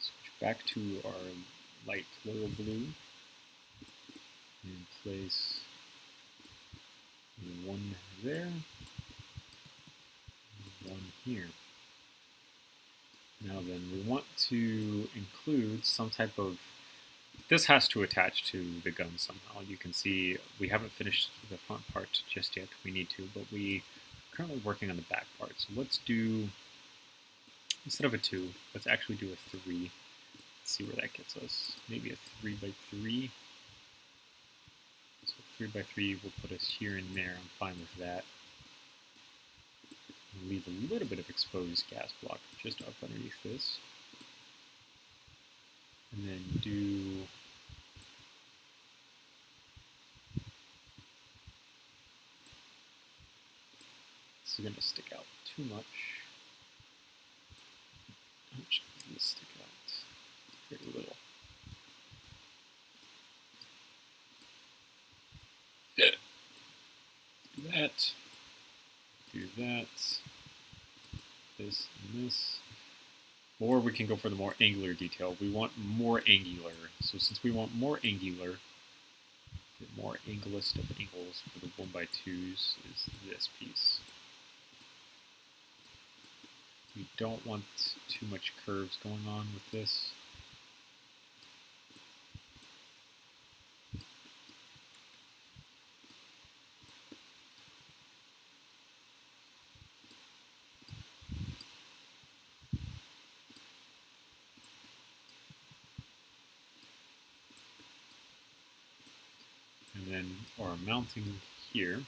Switch back to our light royal blue and place one there, and one here. Now then, we want to include some type of, this has to attach to the gun somehow. You can see we haven't finished the front part just yet. We need to, but we currently working on the back part. So let's do, instead of a 2, let's actually do a 3. Let's see where that gets us. Maybe a 3x3. So 3x3 will put us here and there. I'm fine with that. We'll leave a little bit of exposed gas block just up underneath this. And then do this is going to stick out too much. How much does this stick out? Very little. Do that. Do that. This and this. Or we can go for the more angular detail. We want more angular. So since we want more angular, the more anglest of angles for the 1x2s is this piece. We don't want too much curves going on with this. And then our mounting here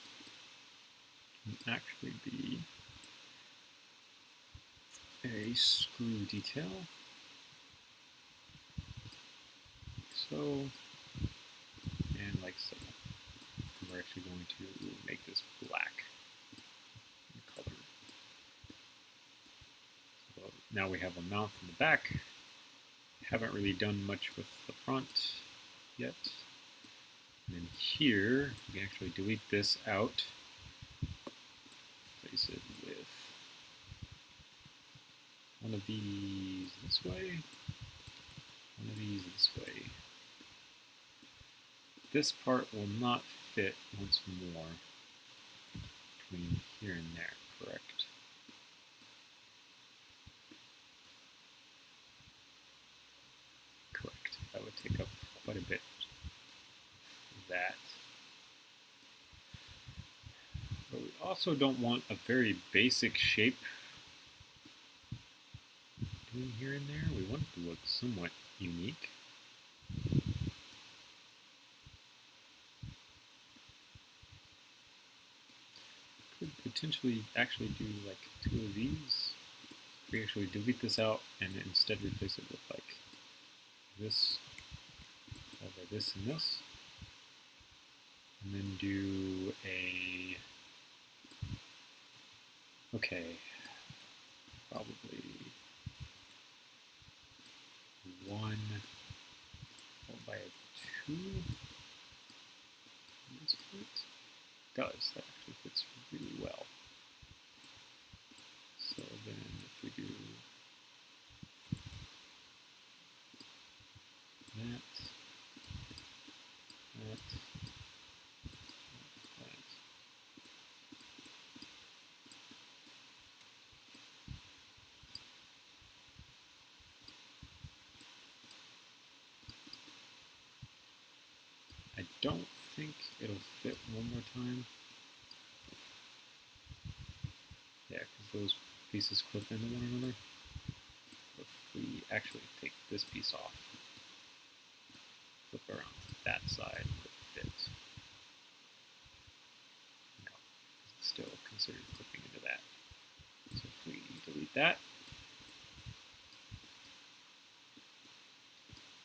can actually be a screw detail. so, and like so. And we're actually going to make this black in color. So now we have a mount in the back. Haven't really done much with the front yet. And then here, we can actually delete this out. Place it with one of these this way, one of these this way. This part will not fit once more between here and there, correct? Correct. That would take up quite a bit of that. But we also don't want a very basic shape between here and there. We want it to look somewhat unique. Could potentially actually do like two of these. If we actually delete this out and instead replace it with like this over this and this. And then do a, okay, probably 1 followed by a 2. Does fit? Does. That actually fits really well. So then if we do that, that, I don't think it'll fit one more time. Yeah, because those pieces clip into one another. If we actually take this piece off, flip around that side, would it fit? No, it's still considered clipping into that. So if we delete that,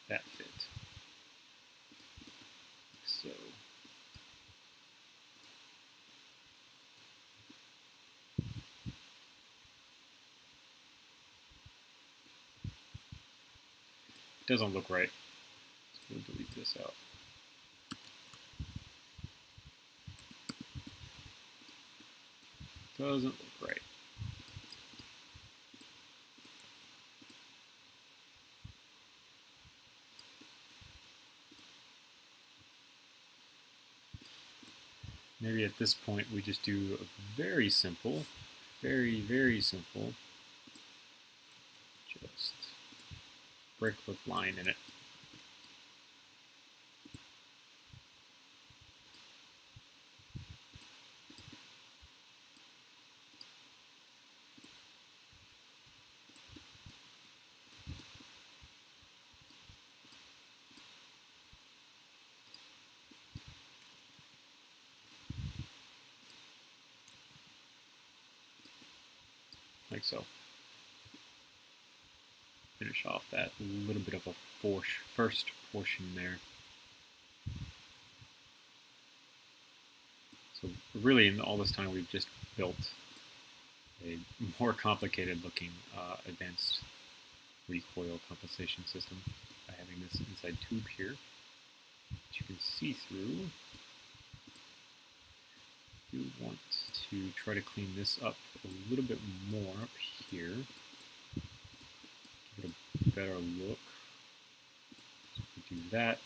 that fit. So doesn't look right. So we'll delete this out. Doesn't look right. Maybe at this point we just do a very simple, very simple, just brick with line in it. Like so. Finish off that little bit of a first portion there. So really in all this time we've just built a more complicated looking advanced recoil compensation system by having this inside tube here, which you can see through. You want to try to clean this up a little bit more up here. Give it a better look. So if we do that,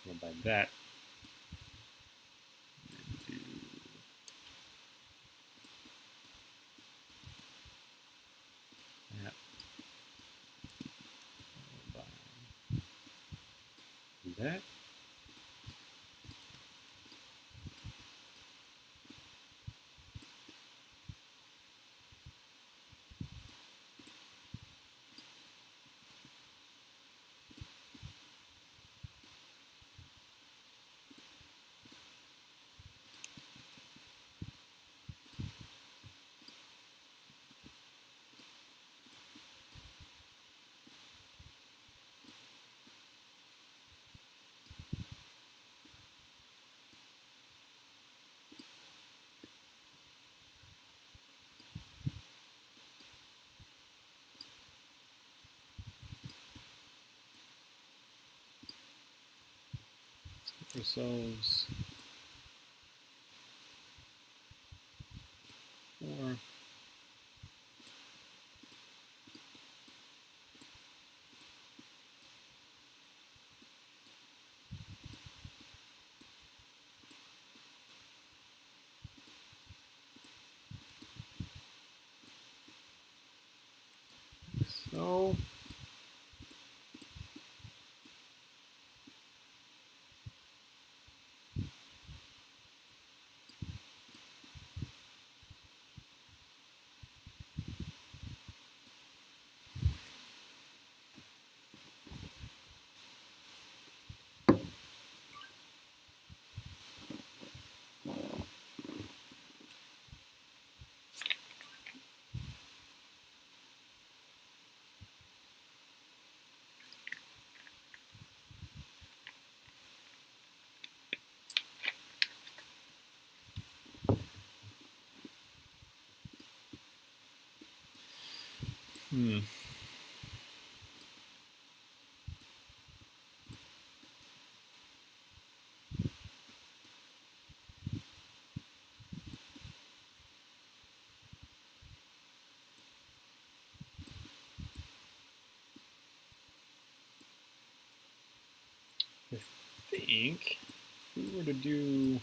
go by that, and do that, do that. ourselves 4. So I think if we were to do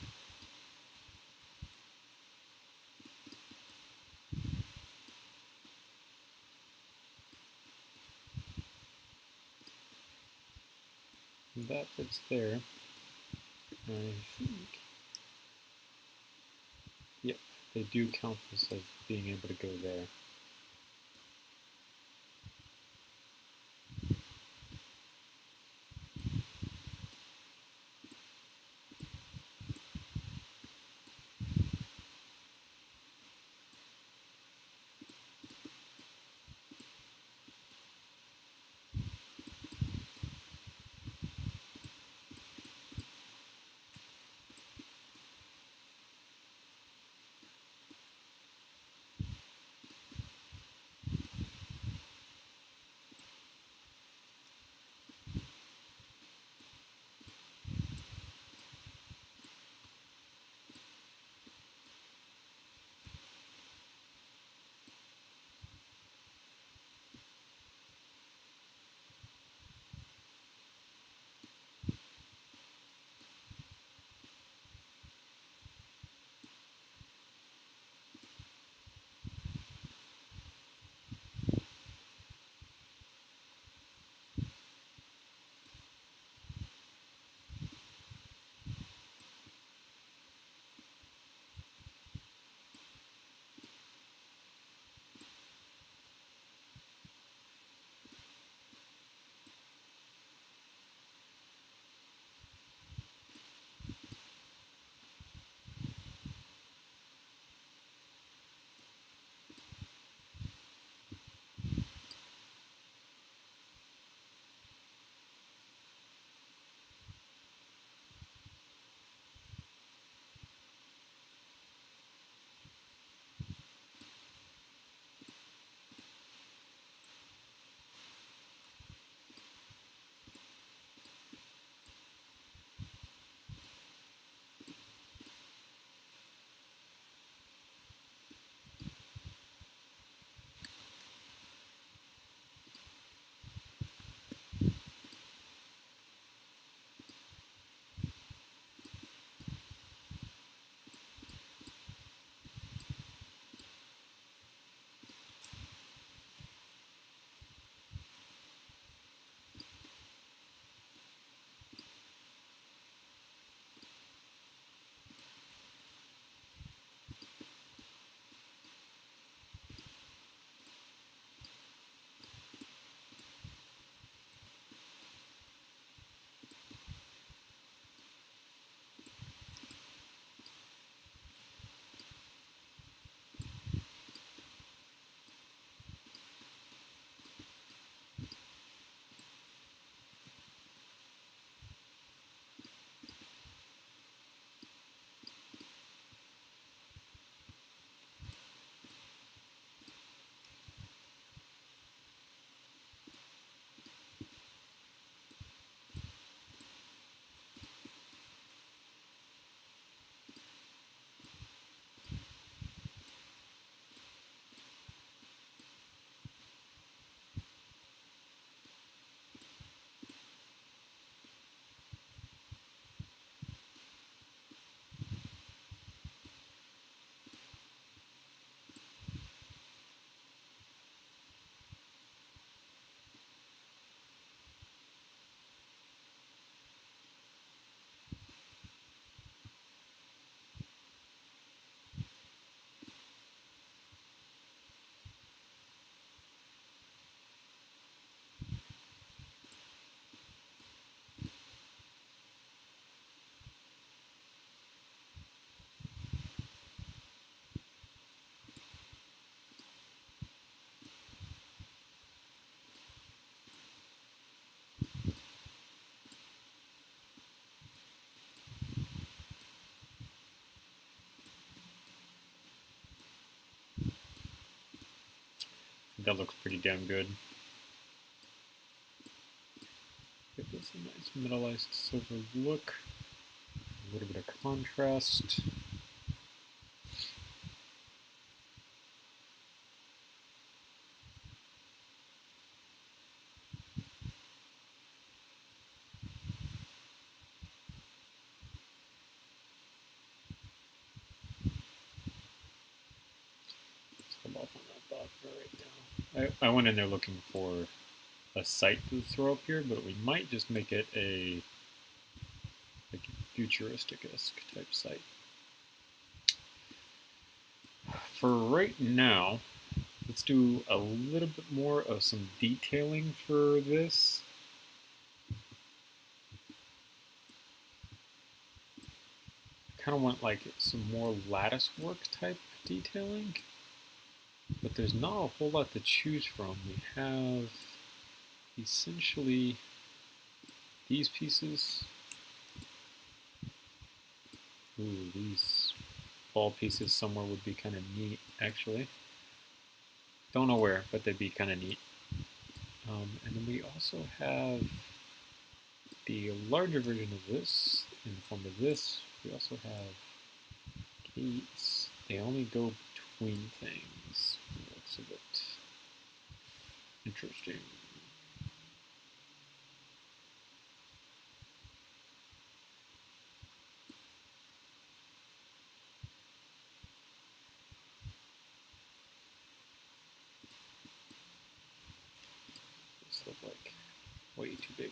that fits there, I think, yep, they do count this as being able to go there. that looks pretty damn good. Give this a nice metallized silver look. A little bit of contrast. I went in there looking for a sight to throw up here, but we might just make it a like futuristic-esque type site. For right now, let's do a little bit more of some detailing for this. Kind of want like some more lattice work type detailing, but there's not a whole lot to choose from. We have essentially these pieces. Ooh, these ball pieces somewhere would be kind of neat, actually. Don't know where, but they'd be kind of neat. And then we also have the larger version of this in the form of this. We also have gates. They only go between things. Looks a bit interesting. This looks like way too big.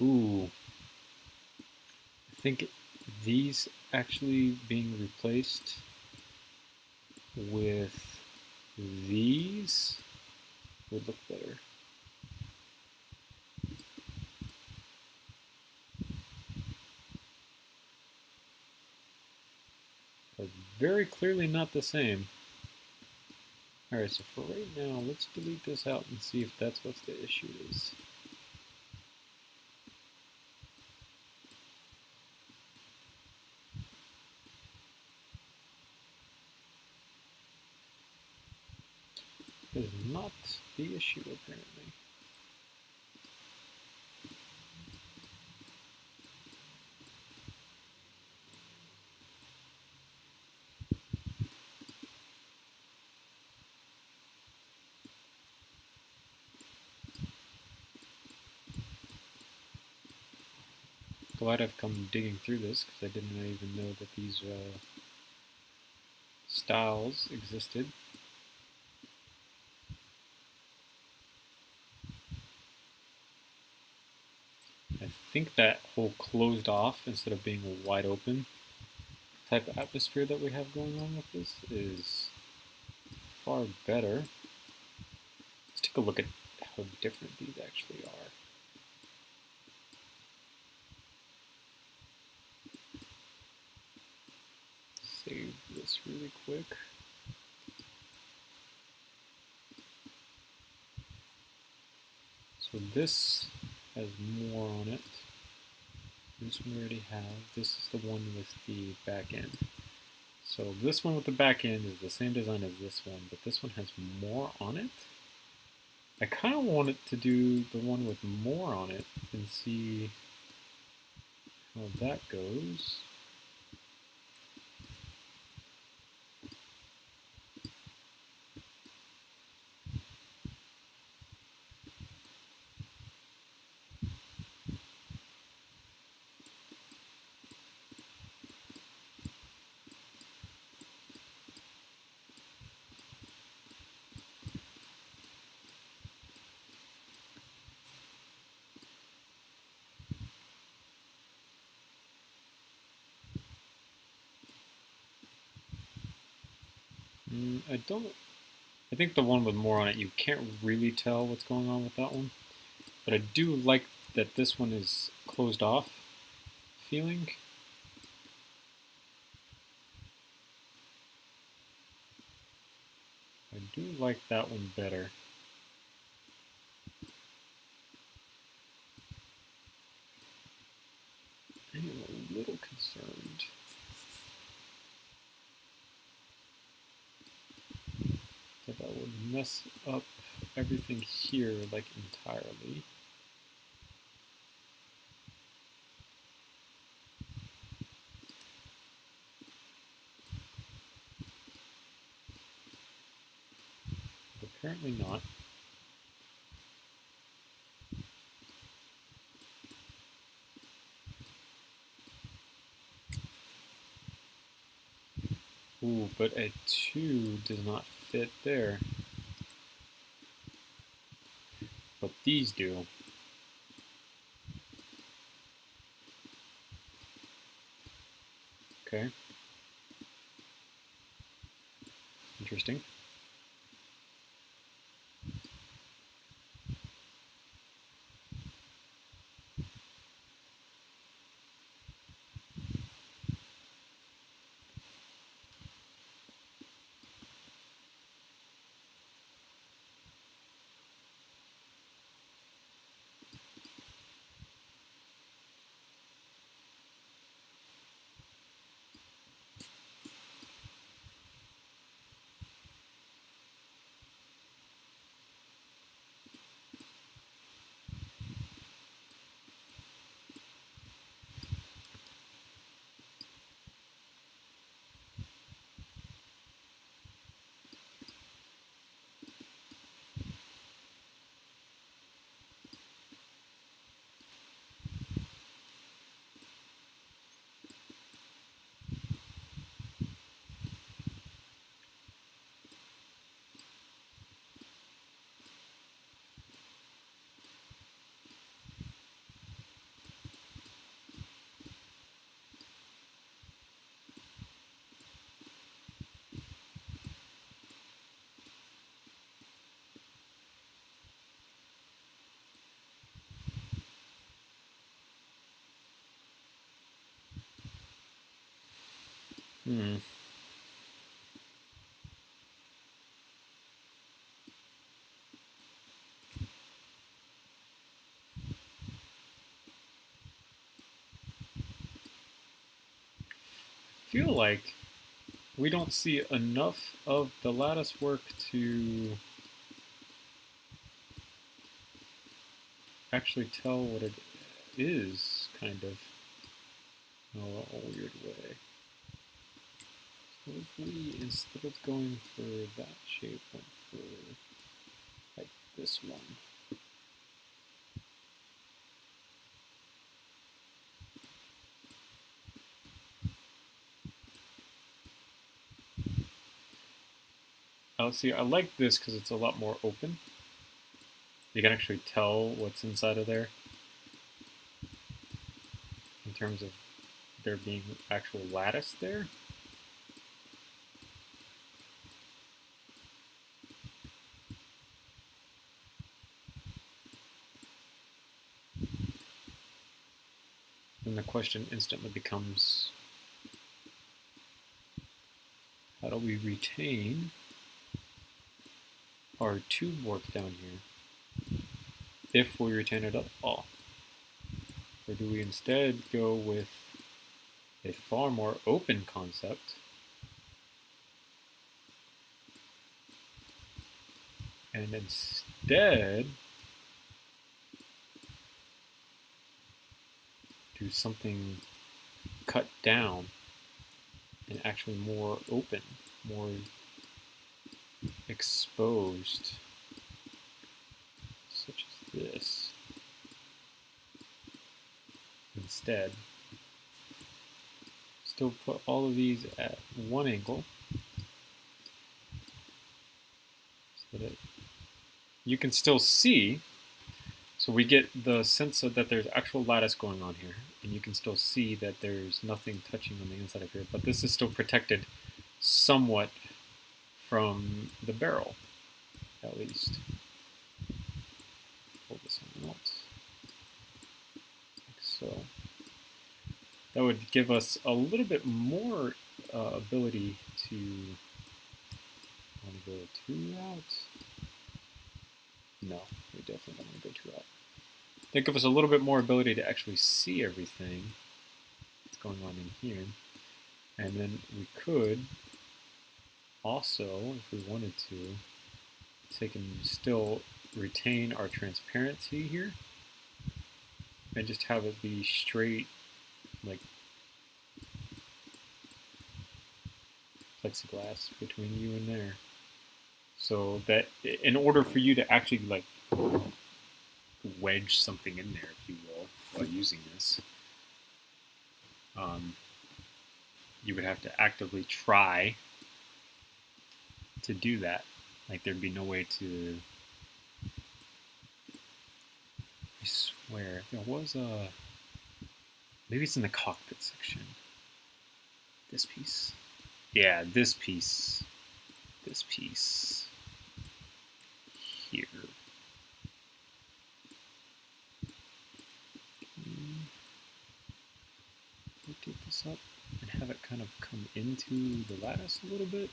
Ooh. I think these actually being replaced with these would look better. But very clearly not the same. Alright, so for right now, let's delete this out and see if that's what the issue is. That is not the issue, apparently. Glad I've come digging through this, because I didn't even know that these styles existed. I think that whole closed off instead of being a wide open type of atmosphere that we have going on with this is far better. Let's take a look at how different these actually are. Save this really quick. So this has more on it. This we already have. This is the one with the back end. So this one with the back end is the same design as this one, but this one has more on it. I kind of want it to do the one with more on it and see how that goes. I think the one with more on it, you can't really tell what's going on with that one. But I do like that this one is closed off feeling. I do like that one better. I am a little concerned that would mess up everything here like entirely. But apparently not. Ooh, but a 2 does not fit there. But these do. Okay. Interesting. I feel like we don't see enough of the lattice work to actually tell what it is, kind of, in a weird way. So if we, instead of going for that shape, went for like this one. See, I like this because it's a lot more open. You can actually tell what's inside of there in terms of there being actual lattice there. And the question instantly becomes, how do we retain our tube work down here, if we retain it at all? Or do we instead go with a far more open concept And instead do something cut down and actually more open, more exposed, such as this. Instead, still put all of these at one angle so that you can still see. So we get the sense of that there's actual lattice going on here, and you can still see that there's nothing touching on the inside of here, but this is still protected somewhat from the barrel, at least. Pull this one out, like so. That would give us a little bit more ability to, want to go too out? No, we definitely don't want to go too out. That gives us a little bit more ability to actually see everything that's going on in here. And then we could also, if we wanted to, take and still retain our transparency here and just have it be straight, like plexiglass between you and there. So that in order for you to actually like wedge something in there, if you will, while using this, you would have to actively try to do that. Like there'd be no way to. I swear there was a. Maybe it's in the cockpit section. This piece. Yeah, this piece. This piece. Here. Rotate this up and have it kind of come into the lattice a little bit.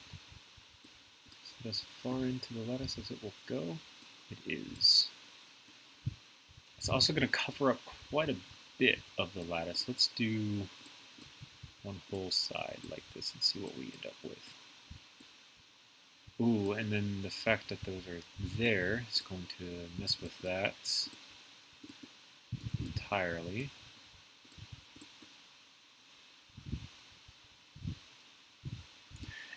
Is it as far into the lattice as it will go? It is. It's also going to cover up quite a bit of the lattice. Let's do one whole side like this and see what we end up with. Ooh, and then the fact that those are there is going to mess with that entirely.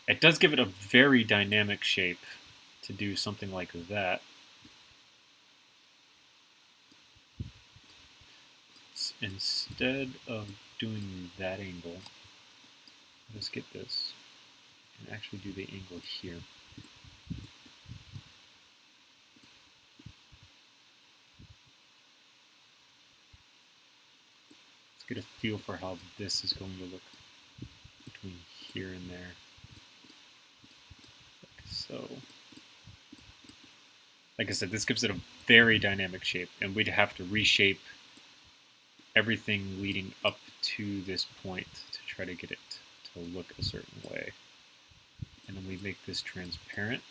It does give it a very dynamic shape to do something like that. Instead of doing that angle, let's get this and actually do the angle here. Let's get a feel for how this is going to look between here and there. Like so. Like I said, this gives it a very dynamic shape, and we'd have to reshape everything leading up to this point to try to get it to look a certain way. And then we make this transparent.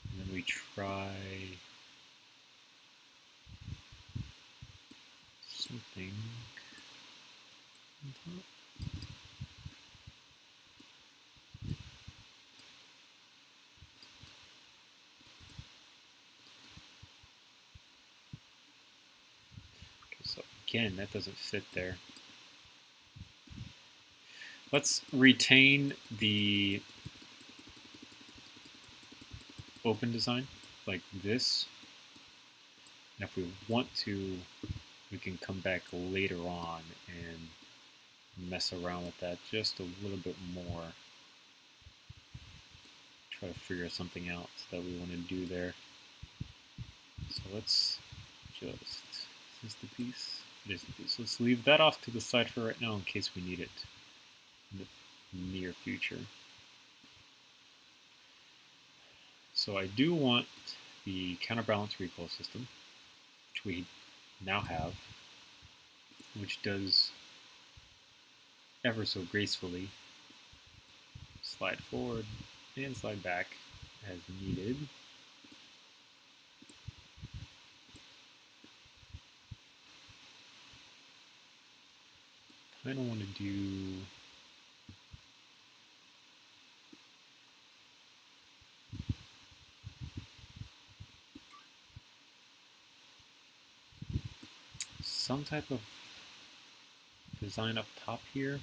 And then we try something on top. Again, that doesn't fit there. Let's retain the open design like this. And if we want to, we can come back later on and mess around with that just a little bit more. Try to figure something out that we want to do there. So let's just, is this the piece? It is the piece. Let's leave that off to the side for right now in case we need it in the near future. So I do want the Counterbalance Recoil system, which we now have, which does ever so gracefully slide forward and slide back as needed. I don't want to do some type of design up top here.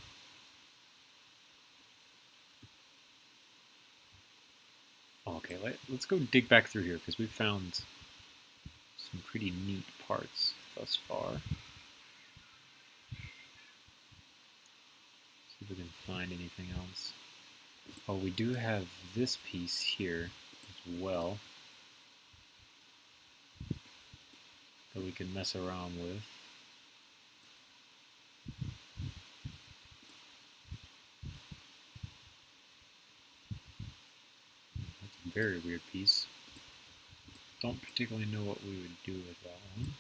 Okay, let's go dig back through here because we found some pretty neat parts thus far. See if we can find anything else. Oh, we do have this piece here as well that we can mess around with. That's a very weird piece. Don't particularly know what we would do with that one.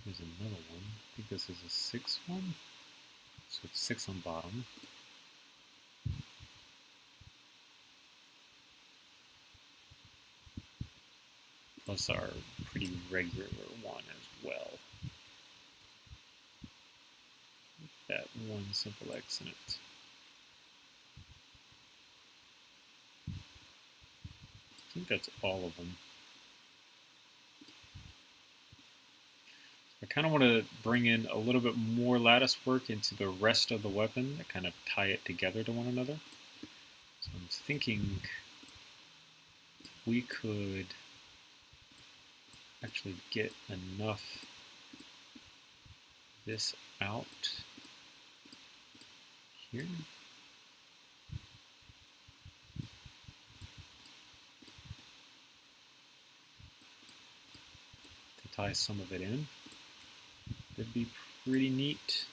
There's another one. I think this is a 6 one. So it's 6 on bottom. Plus our pretty regular one as well. With that one simple X in it. I think that's all of them. I kind of want to bring in a little bit more lattice work into the rest of the weapon to kind of tie it together to one another. So I'm thinking we could actually get enough this out here. To tie some of it in. That'd be pretty neat.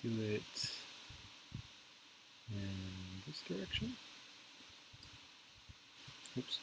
Let's do it in this direction. Oops.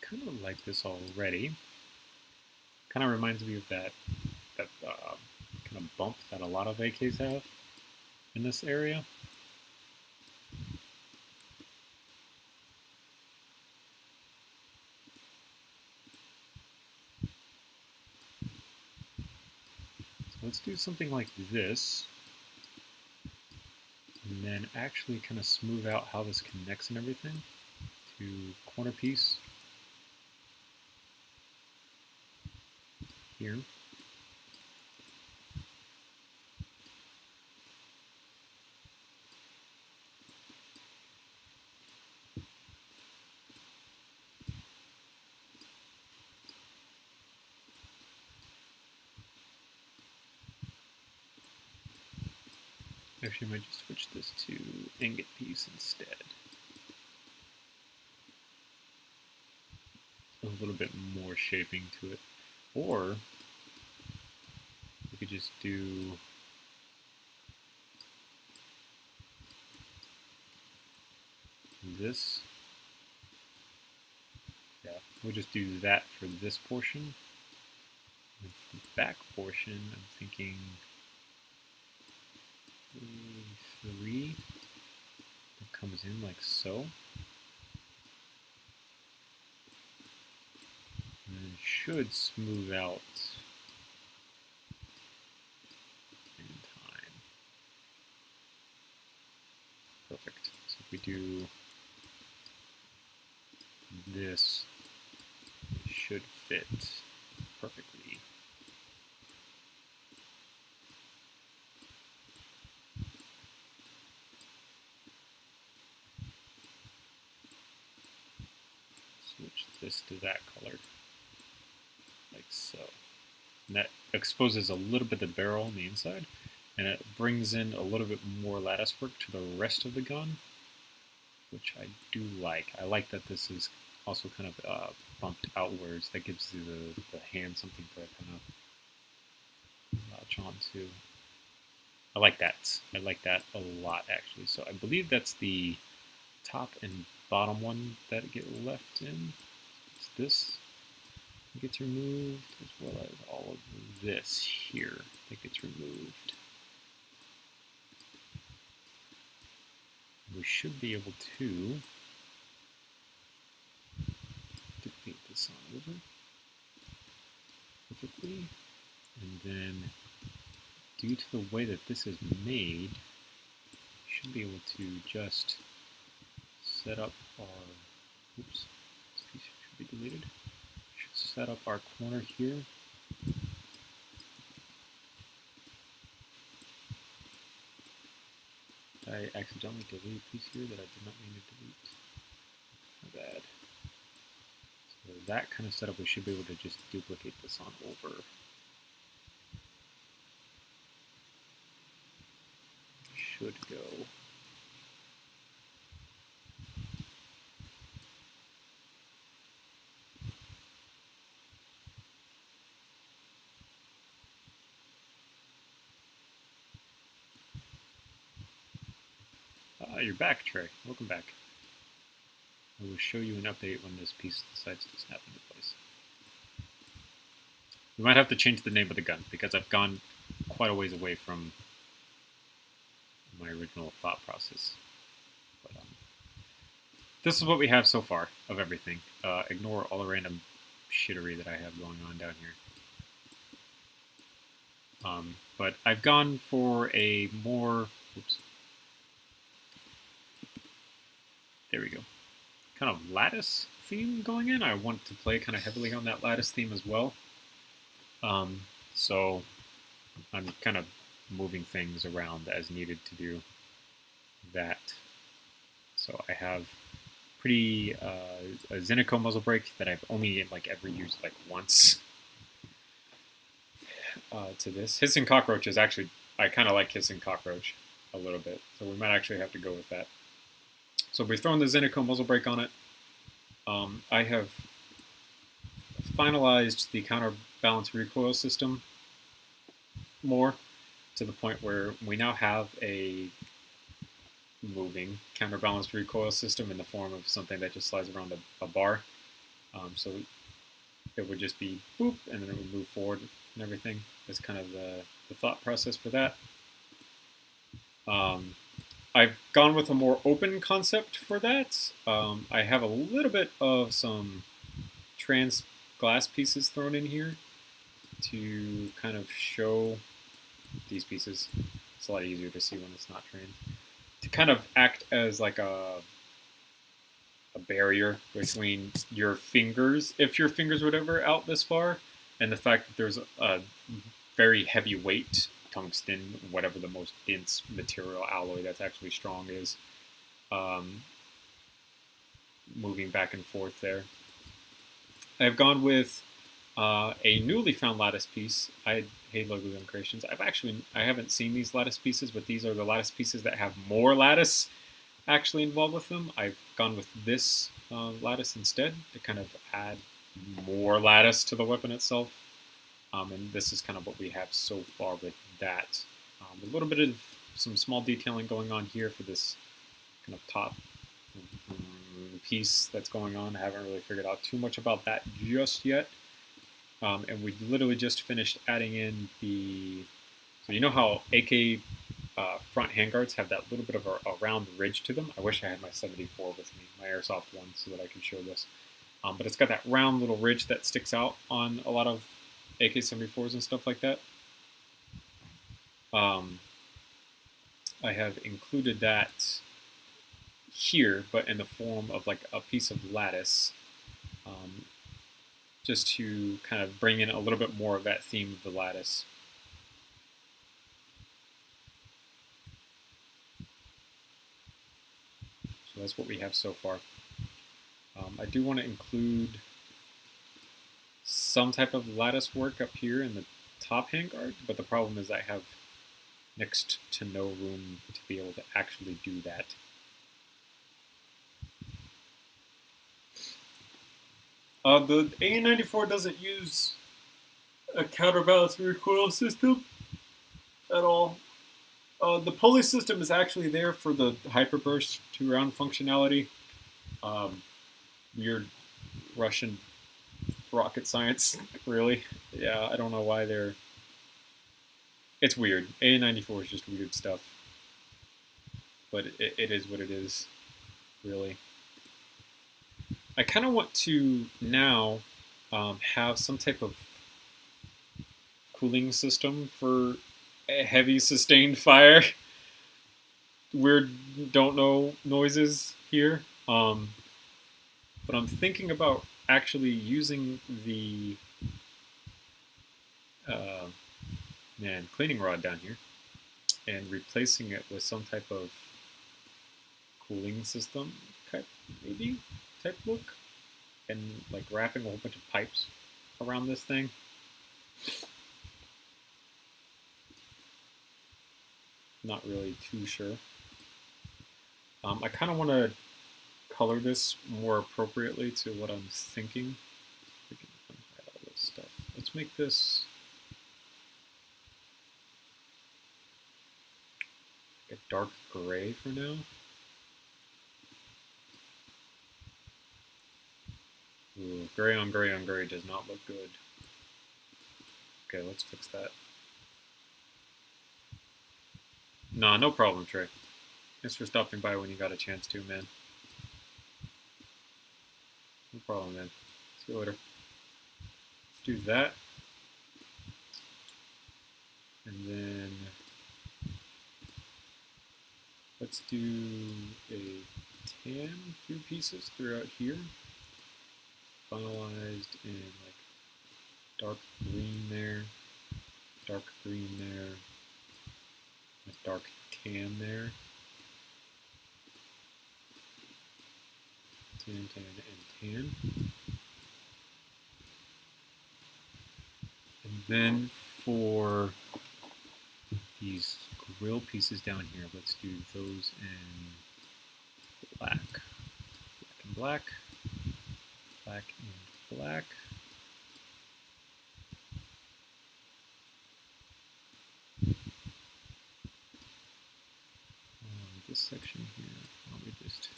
Kind of like this already. Kind of reminds me of that kind of bump that a lot of AKs have in this area. So let's do something like this, and then actually kind of smooth out how this connects and everything to corner piece. Here. Actually, I might just switch this to ingot piece instead. A little bit more shaping to it. Or we could just do this. Yeah, we'll just do that for this portion. And for the back portion, I'm thinking 3 that comes in like so. And it should smooth out in time. Perfect. So if we do this, it should fit perfectly. that color, like so. And that exposes a little bit of the barrel on the inside, and it brings in a little bit more lattice work to the rest of the gun, which I do like. I like that this is also kind of bumped outwards. That gives you the hand something to kind of latch onto. I like that. I like that a lot, actually. So I believe that's the top and bottom one that get left in. It's this gets removed, as well as all of this here that gets removed. We should be able to duplicate this on over perfectly, and then due to the way that this is made, we should be able to just set up our, oops, this piece should be deleted. Should set up our corner here. I accidentally deleted a piece here that I did not mean to delete. My bad. So that kind of setup, we should be able to just duplicate this on over. Should go. You're back, Trey. Welcome back. I will show you an update when this piece decides to snap into place. We might have to change the name of the gun because I've gone quite a ways away from my original thought process. But this is what we have so far of everything. Ignore all the random shittery that I have going on down here. But I've gone for a more, oops, there we go, kind of lattice theme going in. I want to play kind of heavily on that lattice theme as well. So I'm kind of moving things around as needed to do that. So I have pretty a Zynico muzzle brake that I've only like ever used like once to this. Hissing CockRoach is actually, I kind of like Hissing CockRoach a little bit, so we might actually have to go with that. So we're throwing the Zynico muzzle brake on it. I have finalized the Counterbalance Recoil system more to the point where we now have a moving counterbalanced recoil system in the form of something that just slides around a bar. So it would just be boop, and then it would move forward and everything. Is kind of the thought process for that. I've gone with a more open concept for that. I have a little bit of some trans glass pieces thrown in here to kind of show these pieces. It's a lot easier to see when it's not trans. To kind of act as like a barrier between your fingers, if your fingers would ever out this far, and the fact that there's a very heavy weight, tungsten, whatever the most dense material alloy that's actually strong is, moving back and forth there. I've gone with a newly found lattice piece. I hate LegoGun creations. I haven't seen these lattice pieces, but these are the lattice pieces that have more lattice actually involved with them. I've gone with this lattice instead to kind of add more lattice to the weapon itself. And this is kind of what we have so far with that. A little bit of some small detailing going on here for this kind of top piece that's going on. I haven't really figured out too much about that just yet. And we literally just finished adding in the, so you know how AK front handguards have that little bit of a round ridge to them? I wish I had my 74 with me, my airsoft one, so that I could show this. But it's got that round little ridge that sticks out on a lot of AK-74s and stuff like that. I have included that here, but in the form of like a piece of lattice, just to kind of bring in a little bit more of that theme of the lattice. So that's what we have so far. I do want to include some type of lattice work up here in the top handguard, but the problem is I have next to no room to be able to actually do that. The AN-94 doesn't use a counterbalance recoil system at all. The pulley system is actually there for the hyperburst 2-round functionality. Weird Russian rocket science, really. Yeah, I don't know why they're... It's weird. AN-94 is just weird stuff. But it is what it is, really. I kind of want to now have some type of cooling system for a heavy sustained fire. Weird don't know noises here. But I'm thinking about actually using the cleaning rod down here and replacing it with some type of cooling system type look, and like wrapping a whole bunch of pipes around this thing. Not really too sure. I kind of want to color this more appropriately to what I'm thinking. We can unhide all this stuff. Let's make this a dark gray for now. Ooh, gray on gray on gray does not look good. Okay, let's fix that. Nah, no problem, Trey. Thanks for stopping by when you got a chance to, man. No problem, man. See you later. Let's do that. And then let's do a tan few pieces throughout here. Finalized in like dark green there, dark green there, a dark tan there. Tan, tan, and tan. And then for these grill pieces down here, let's do those in black. Black and black. Black and black. This section here, why don't we just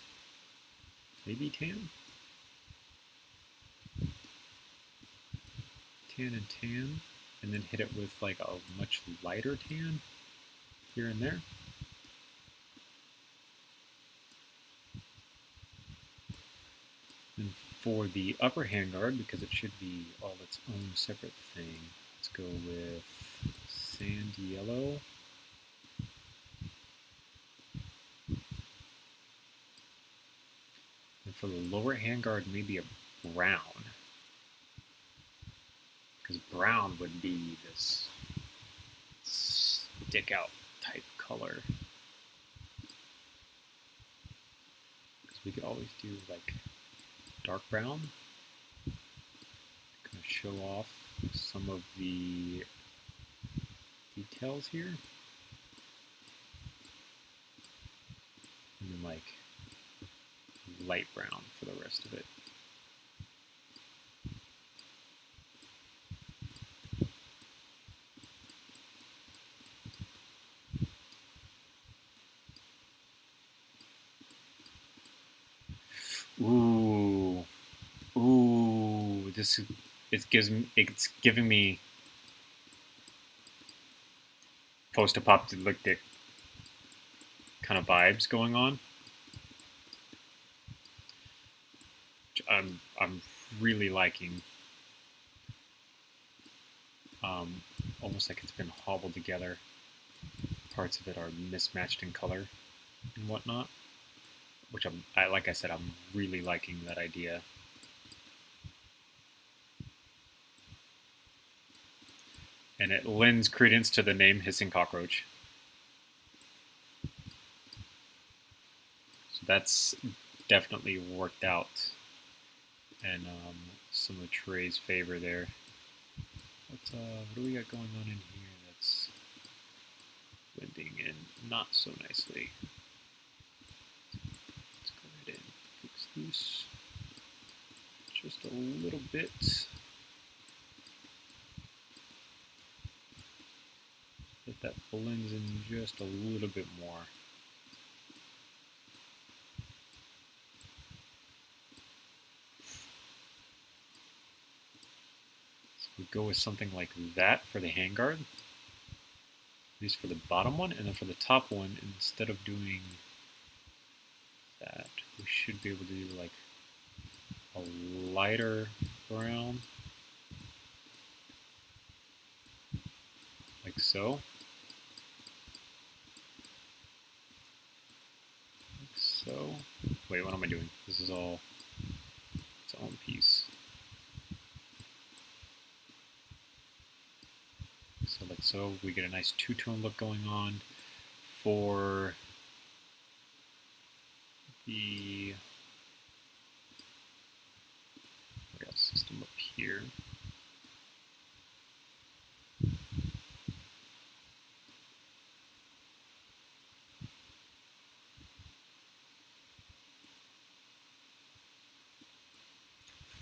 maybe tan? Tan and tan, and then hit it with like a much lighter tan here and there. And for the upper handguard, because it should be all its own separate thing, let's go with sand yellow. And for the lower handguard, maybe a brown. Because brown would be this stick out type color. Because we could always do like dark brown, kind of show off some of the details here, and then like light brown for the rest of it. Ooh, it's giving me post-apocalyptic kind of vibes going on. I'm really liking. Almost like it's been hobbled together. Parts of it are mismatched in color and whatnot, which like I said, I'm really liking that idea. And it lends credence to the name Hissing Cockroach. So that's definitely worked out in some of Trey's favor there. What do we got going on in here that's blending in not so nicely? Let's go ahead and fix this just a little bit. That blends in just a little bit more. So we go with something like that for the handguard, at least for the bottom one, and then for the top one, instead of doing that, we should be able to do like a lighter brown, like so. So, wait, what am I doing? This is all its own piece. So like so, we get a nice two-tone look going on for the system up here.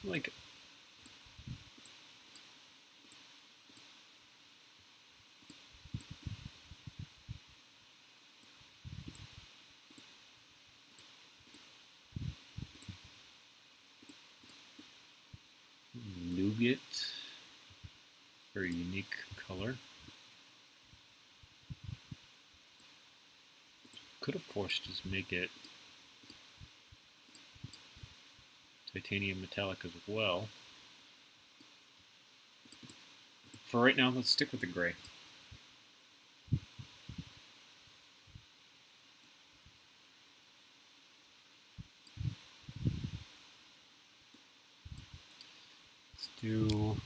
Like nougat, very unique color. Could of course just make it titanium metallic as well. For right now, let's stick with the gray. Let's do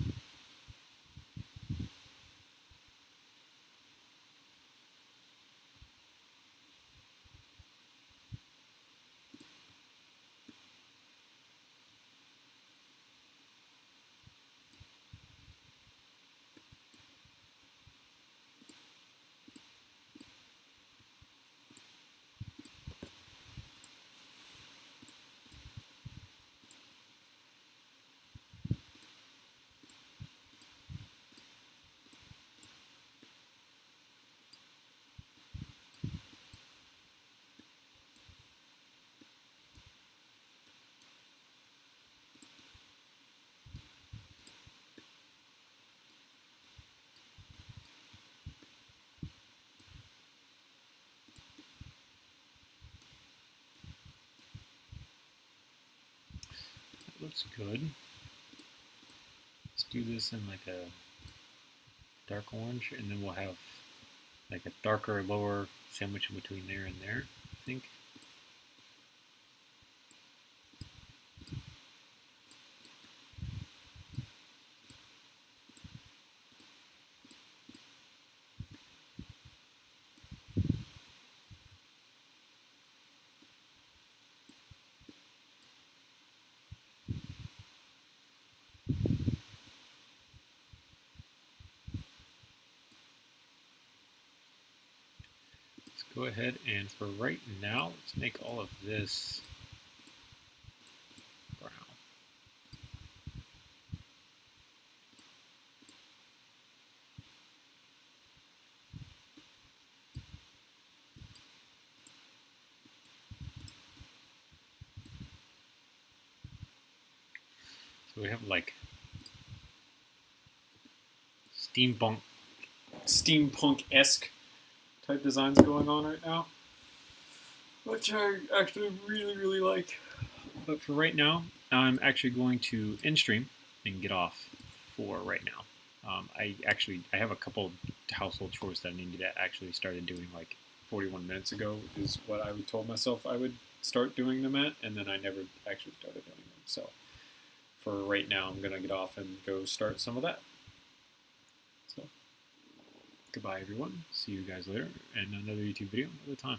looks good. Let's do this in like a dark orange, and then we'll have like a darker lower sandwich in between there and there, I think. Go ahead and for right now, let's make all of this brown. So we have like steampunk-esque type designs going on right now, which I actually really like. But for right now, I'm actually going to end stream and get off for right now. I have a couple household chores that I need to actually started doing like 41 minutes ago is what I told myself I would start doing them at, and then I never actually started doing them. So for right now, I'm going to get off and go start some of that. So goodbye, everyone. See you guys later, and another YouTube video another time.